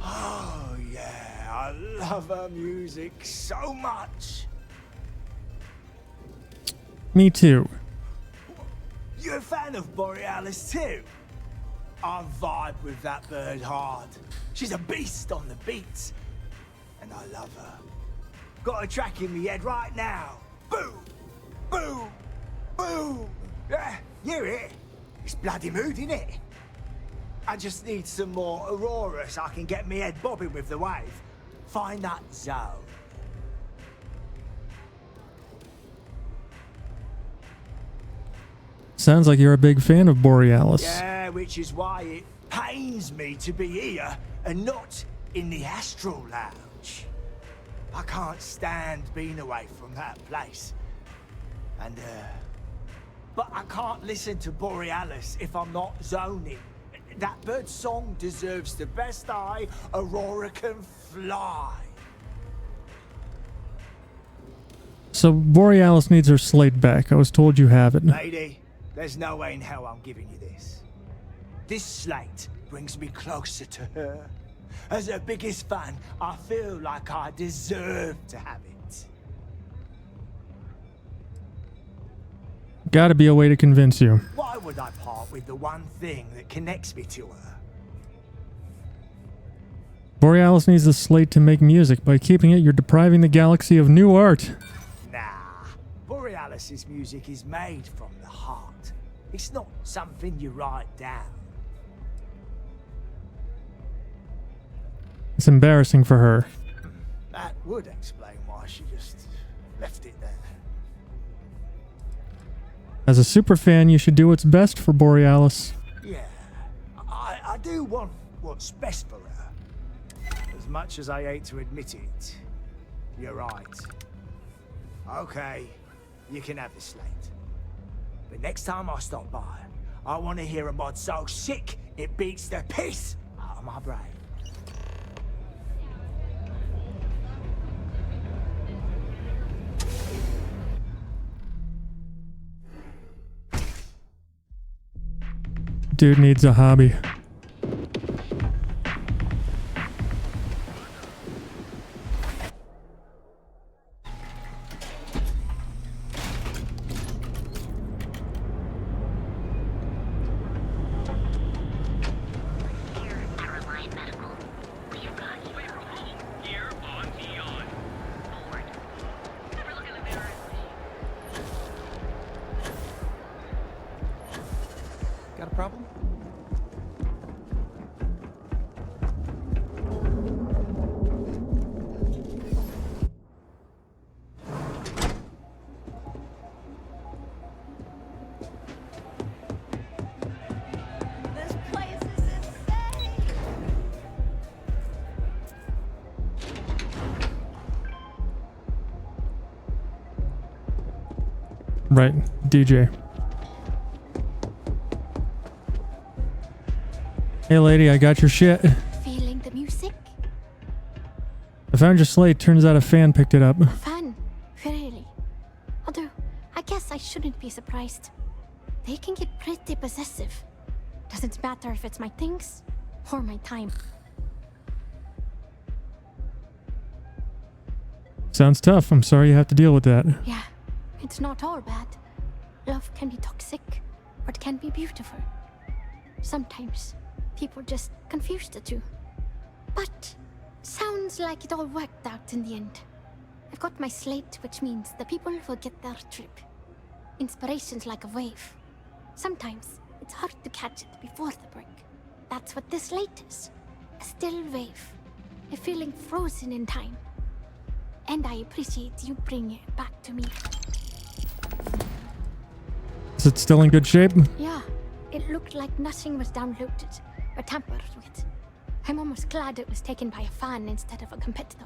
Oh yeah, I love her music so much. Me too. You're a fan of Borealis too? I vibe with that bird hard. She's a beast on the beats. And I love her. Got a track in me head right now. Boom! Boom! Boom! Yeah, hear it? It's bloody mood, innit? I just need some more Aurora so I can get me head bobbing with the wave. Find that zone. Sounds like you're a big fan of Borealis. Yeah, which is why it pains me to be here and not in the Astral Lounge. I can't stand being away from that place. And, but I can't listen to Borealis if I'm not zoning. That bird's song deserves the best eye Aurora can fly. So Borealis needs her slate back. I was told you have it. Lady, there's no way in hell I'm giving you this. This slate brings me closer to her. As her biggest fan, I feel like I deserve to have it. Gotta be a way to convince you. Why would I part with the one thing that connects me to her? Borealis needs the slate to make music. By keeping it, you're depriving the galaxy of new art. Nah, Borealis's music is made from the heart. It's not something you write down. It's embarrassing for her. That would explain why she just left it there. As a superfan, you should do what's best for Borealis. Yeah, I do want what's best for her. As much as I hate to admit it, you're right. Okay, you can have the slate. But next time I stop by, I want to hear a mod so sick it beats the piss out of my brain. Dude needs a hobby. Got a problem? This place is insane! Right, DJ. Hey lady, I got your shit. Feeling the music? I found your slate. Turns out a fan picked it up. Fun, really. Although, I guess I shouldn't be surprised. They can get pretty possessive. Doesn't matter if it's my things or my time. Sounds tough. I'm sorry you have to deal with that. Yeah, it's not all bad. Love can be toxic, or it can be beautiful. Sometimes people just confuse the two. But sounds like it all worked out in the end. I've got my slate, which means the people will get their trip. Inspiration's like a wave. Sometimes it's hard to catch it before the break. That's what this slate is. A still wave. A feeling frozen in time. And I appreciate you bringing it back to me. Is it still in good shape? Yeah, it looked like nothing was downloaded or tampered with. I'm almost glad it was taken by a fan instead of a competitor.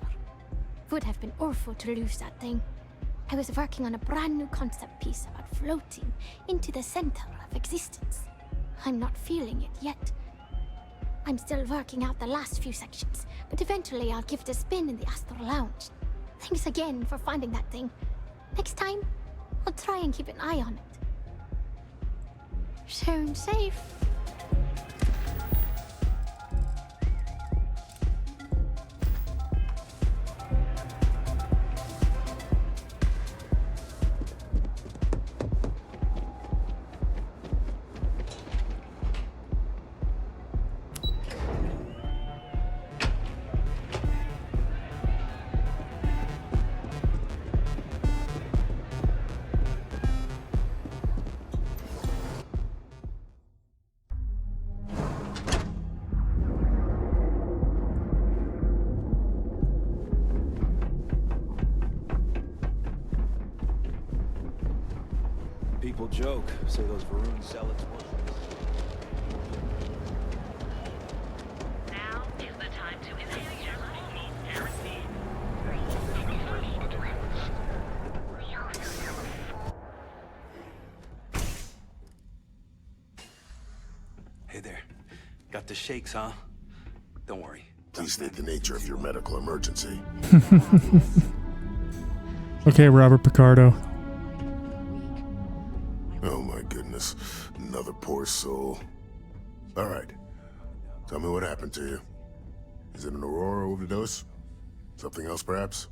Would have been awful to lose that thing. I was working on a brand new concept piece about floating into the center of existence. I'm not feeling it yet. I'm still working out the last few sections, but eventually I'll give it a spin in the Astral Lounge. Thanks again for finding that thing. Next time, I'll try and keep an eye on it. Sound safe. People joke, say those Varun zealots worship. Now is the time to inhale your heresy. Hey there. Got the shakes, huh? Don't worry. Please state the nature of your medical emergency. Okay, Robert Picardo. Oh my goodness. Another poor soul. Alright. Tell me what happened to you. Is it an Aurora overdose? Something else, perhaps?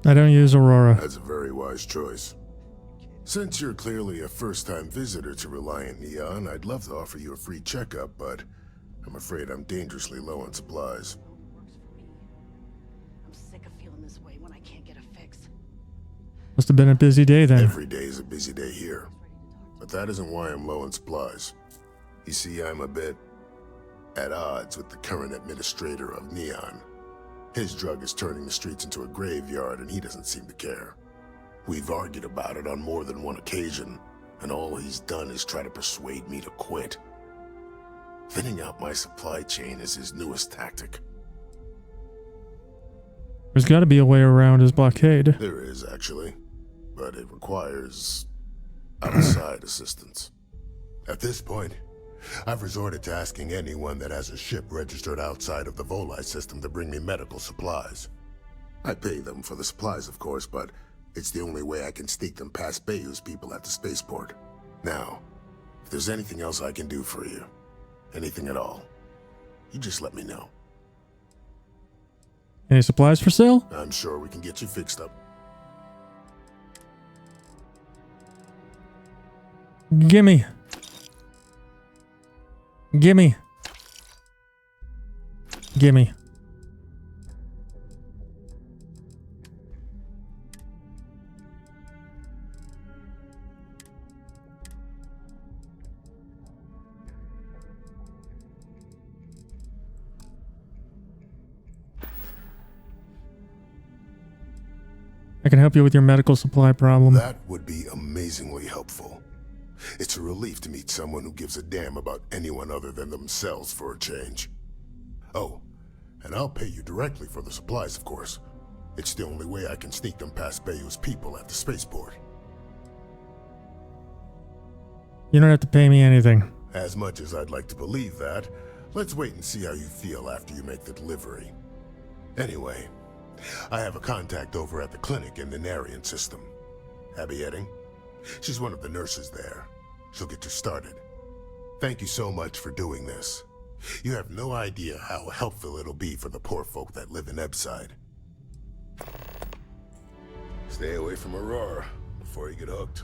I don't use Aurora. That's a very wise choice. Since you're clearly a first-time visitor to Reliant Neon, I'd love to offer you a free checkup, but I'm afraid I'm dangerously low on supplies. I'm sick of feeling this way when I can't get a fix. Must have been a busy day then. Every day is a busy day here. But that isn't why I'm low on supplies. You see, I'm a bit at odds with the current administrator of Neon. His drug is turning the streets into a graveyard, and he doesn't seem to care. We've argued about it on more than one occasion, and all he's done is try to persuade me to quit. Thinning out my supply chain is his newest tactic. There's got to be a way around his blockade. There is, actually, but it requires outside assistance. At this point, I've resorted to asking anyone that has a ship registered outside of the Volii system to bring me medical supplies. I pay them for the supplies, of course, but it's the only way I can sneak them past Bayou's people at the spaceport. Now, if there's anything else I can do for you, anything at all, you just let me know. Any supplies for sale? I'm sure we can get you fixed up. Gimme. Gimme. Gimme. I can help you with your medical supply problem. That would be amazingly helpful. It's a relief to meet someone who gives a damn about anyone other than themselves for a change. Oh, and I'll pay you directly for the supplies, of course. It's the only way I can sneak them past Bayou's people at the spaceport. You don't have to pay me anything. As much as I'd like to believe that, let's wait and see how you feel after you make the delivery. Anyway, I have a contact over at the clinic in the Narian system. Abby Edding. She's one of the nurses there. She'll get you started. Thank you so much for doing this. You have no idea how helpful it'll be for the poor folk that live in Ebside. Stay away from Aurora before you get hooked.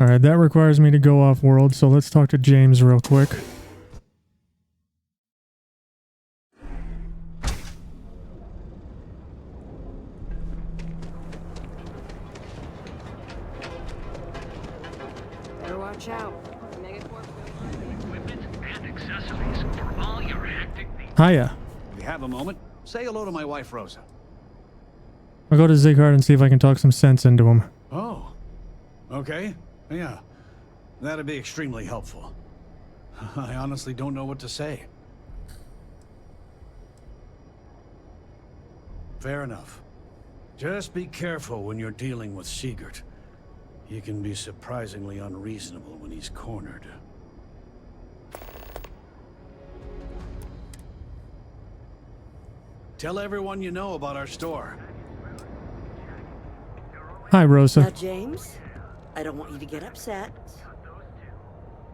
Alright, that requires me to go off-world, so let's talk to James real quick. Better watch out. Equipment and accessories for all your hectic needs. Hiya. If you have a moment, say hello to my wife, Rosa. I'll go to Zigard and see if I can talk some sense into him. Oh. Okay. Yeah. That'd be extremely helpful. I honestly don't know what to say. Fair enough. Just be careful when you're dealing with Sigurd. He can be surprisingly unreasonable when he's cornered. Tell everyone you know about our store. Hi, Rosa. Now, James, I don't want you to get upset,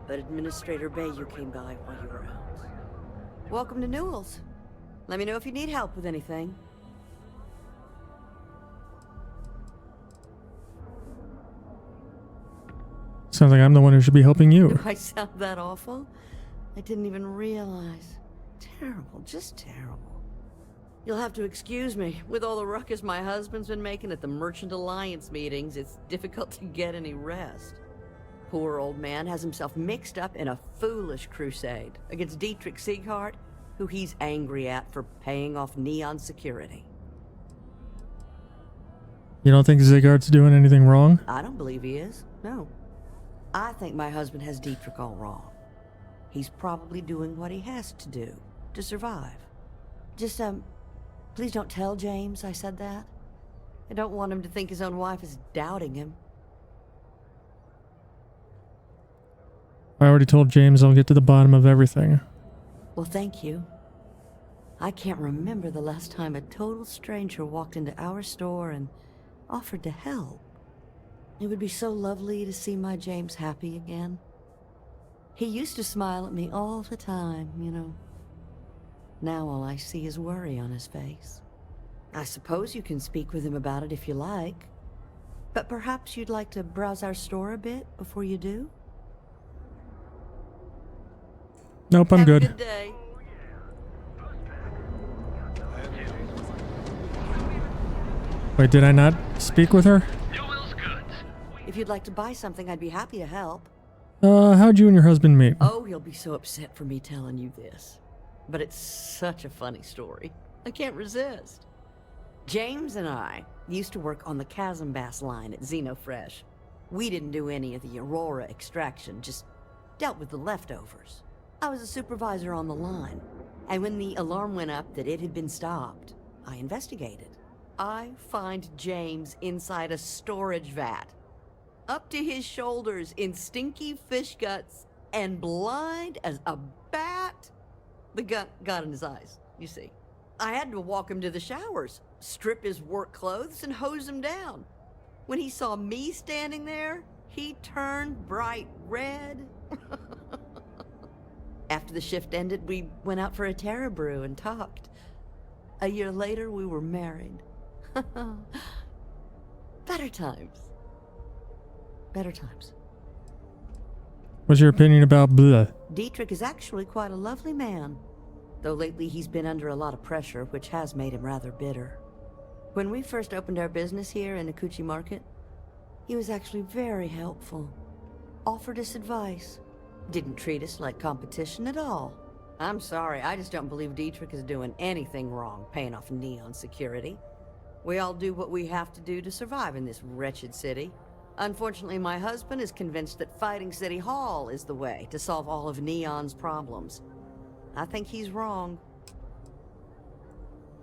but Administrator Bayou came by while you were out. Welcome to Newell's. Let me know if you need help with anything. Sounds like I'm the one who should be helping you. Do I sound that awful? I didn't even realize. Terrible, just terrible. You'll have to excuse me. With all the ruckus my husband's been making at the Merchant Alliance meetings, it's difficult to get any rest. Poor old man has himself mixed up in a foolish crusade against Dietrich Sieghart, who he's angry at for paying off Neon security. You don't think Zigard's doing anything wrong? I don't believe he is, no. I think my husband has Dietrich all wrong. He's probably doing what he has to do to survive. Just, please don't tell James I said that. I don't want him to think his own wife is doubting him. I already told James I'll get to the bottom of everything. Well, thank you. I can't remember the last time a total stranger walked into our store and offered to help. It would be so lovely to see my James happy again. He used to smile at me all the time, you know. Now all I see is worry on his face. I suppose you can speak with him about it if you like. But perhaps you'd like to browse our store a bit before you do? Nope, I'm good. Have a good day. Wait, did I not speak with her? If you'd like to buy something, I'd be happy to help. How'd you and your husband meet? Oh, he'll be so upset for me telling you this. But it's such a funny story. I can't resist. James and I used to work on the Chasm Bass line at Xenofresh. We didn't do any of the Aurora extraction, just dealt with the leftovers. I was a supervisor on the line, and when the alarm went up that it had been stopped, I investigated. I find James inside a storage vat, up to his shoulders in stinky fish guts and blind as a bat. The gut got in his eyes, you see. I had to walk him to the showers, strip his work clothes, and hose him down. When he saw me standing there, he turned bright red. After the shift ended, we went out for a Terra brew and talked. A year later, we were married. Better times. Better times. What's your opinion about blah? Dietrich is actually quite a lovely man, though lately he's been under a lot of pressure, which has made him rather bitter. When we first opened our business here in Akuchi Market, he was actually very helpful. Offered us advice. Didn't treat us like competition at all. I'm sorry, I just don't believe Dietrich is doing anything wrong paying off Neon security. We all do what we have to do to survive in this wretched city. Unfortunately, my husband is convinced that fighting City Hall is the way to solve all of Neon's problems. I think he's wrong.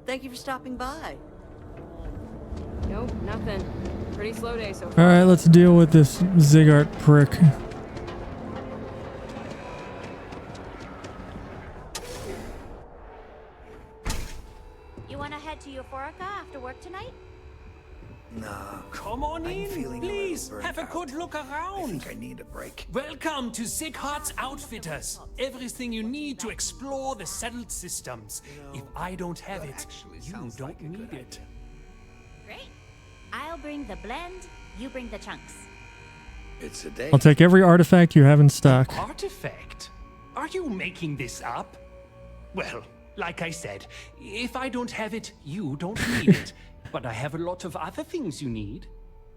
Thank you for stopping by. Nope, nothing. Pretty slow day so far. Alright, let's deal with this Zigart prick. You want to head to Euphorica after work tonight? Nah. Come on in, please. Have a good look around. I think I need a break. Welcome to Zighart's Outfitters. Everything you need to explore the settled systems. If I don't have it, you don't need it. Great. I'll bring the blend, you bring the chunks. It's a day. I'll take every artifact you have in stock. Artifact? Are you making this up? Well, like I said, if I don't have it, you don't need it. But I have a lot of other things you need.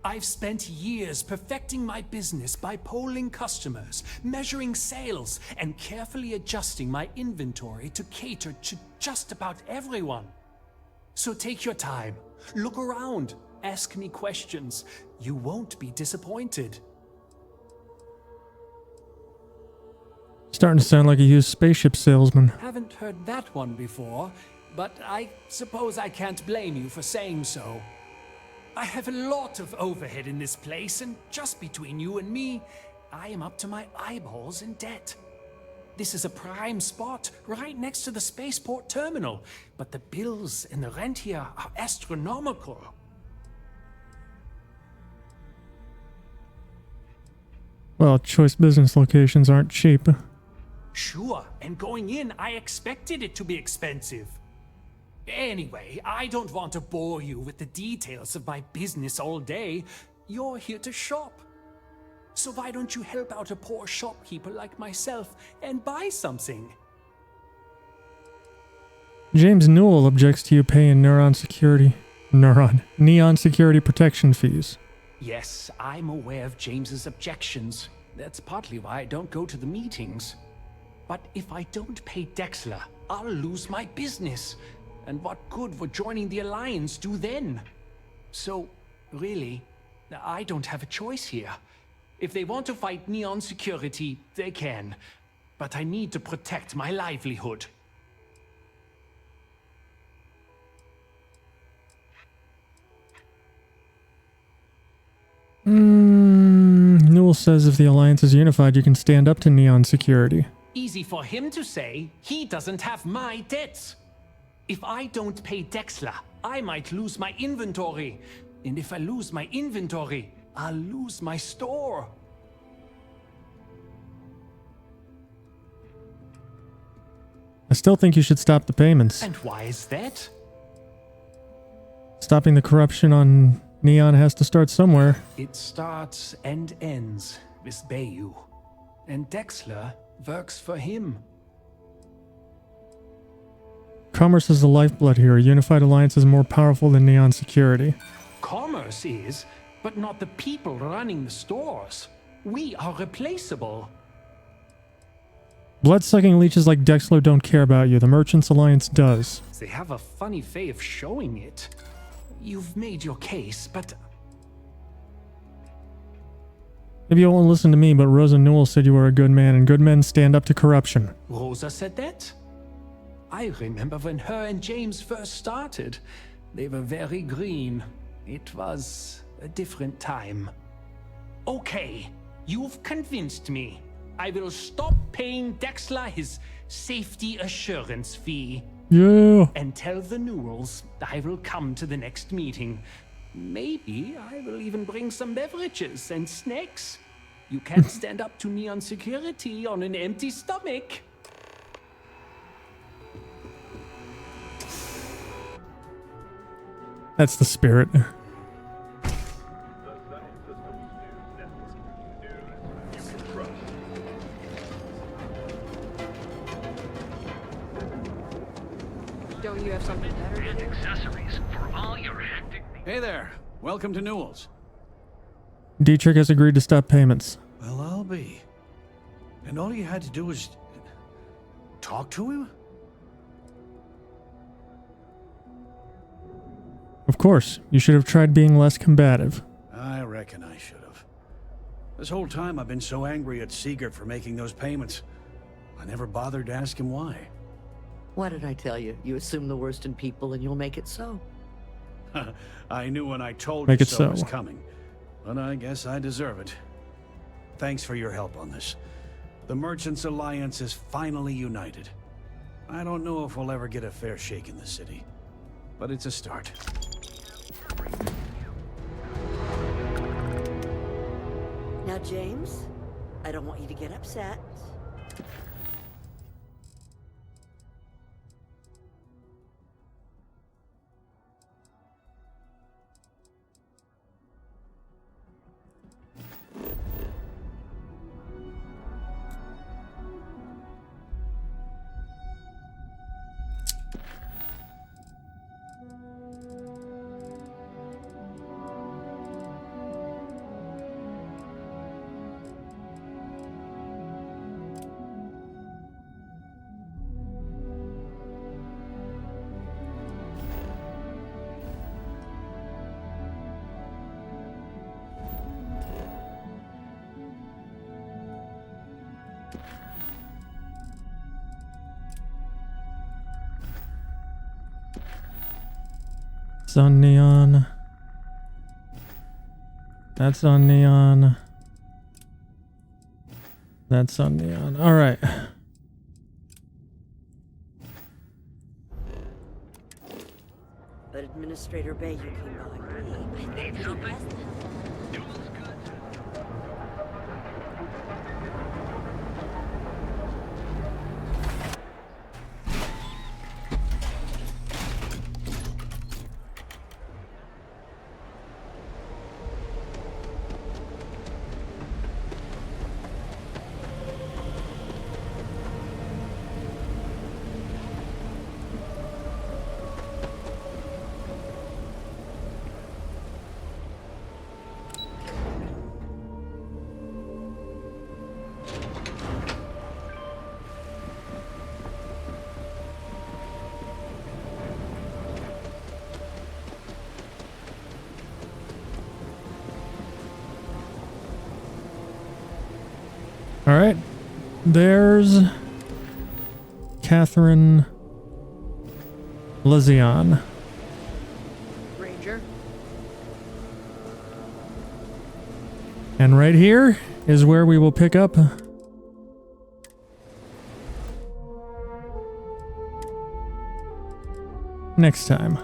I've spent years perfecting my business by polling customers, measuring sales, and carefully adjusting my inventory to cater to just about everyone. So take your time, look around, ask me questions. You won't be disappointed. Starting to sound like a used spaceship salesman. Haven't heard that one before, but I suppose I can't blame you for saying so. I have a lot of overhead in this place, and just between you and me, I am up to my eyeballs in debt. This is a prime spot, right next to the spaceport terminal, but the bills and the rent here are astronomical. Well, choice business locations aren't cheap. Sure, and going in, I expected it to be expensive. Anyway, I don't want to bore you with the details of my business all day. You're here to shop. So why don't you help out a poor shopkeeper like myself and buy something? James Newell objects to you paying Neon security protection fees. Yes, I'm aware of James's objections. That's partly why I don't go to the meetings. But if I don't pay Dexler, I'll lose my business. And what good would joining the Alliance do then? So, really, I don't have a choice here. If they want to fight Neon security, they can. But I need to protect my livelihood. Newell says if the Alliance is unified, you can stand up to Neon security. Easy for him to say. He doesn't have my debts. If I don't pay Dexler, I might lose my inventory. And if I lose my inventory, I'll lose my store. I still think you should stop the payments. And why is that? Stopping the corruption on Neon has to start somewhere. It starts and ends with Bayou. And Dexler works for him. Commerce is the lifeblood here. A unified alliance is more powerful than Neon security. Commerce is, but not the people running the stores. We are replaceable. Blood-sucking leeches like Dexler don't care about you. The Merchants Alliance does. They have a funny way of showing it. You've made your case, but... Maybe you won't listen to me, but Rosa Newell said you were a good man, and good men stand up to corruption. Rosa said that? I remember when her and James first started. They were very green. It was a different time. Okay, you've convinced me. I will stop paying Dexler his safety assurance fee. Yeah. And tell the Newells I will come to the next meeting. Maybe I will even bring some beverages and snacks. You can't stand up to Neon security on an empty stomach. That's the spirit. Don't you have something better to do? Accessories for all your hectic needs. Hey there. Welcome to Newell's. Dietrich has agreed to stop payments. Well, I'll be. And all you had to do was... talk to him? Of course, you should have tried being less combative. I reckon I should have. This whole time I've been so angry at Sigurd for making those payments. I never bothered to ask him why. What did I tell you? You assume the worst in people and you'll make it so. I knew when I told Make you it so so. it was coming. But I guess I deserve it. Thanks for your help on this. The Merchants Alliance is finally united. I don't know if we'll ever get a fair shake in the city, but it's a start. Now, James, I don't want you to get upset. That's on Neon. That's on Neon. That's on Neon. All right. But Administrator Bayou came by. I think something. All right. There's Catherine Lezion. Ranger. And right here is where we will pick up next time.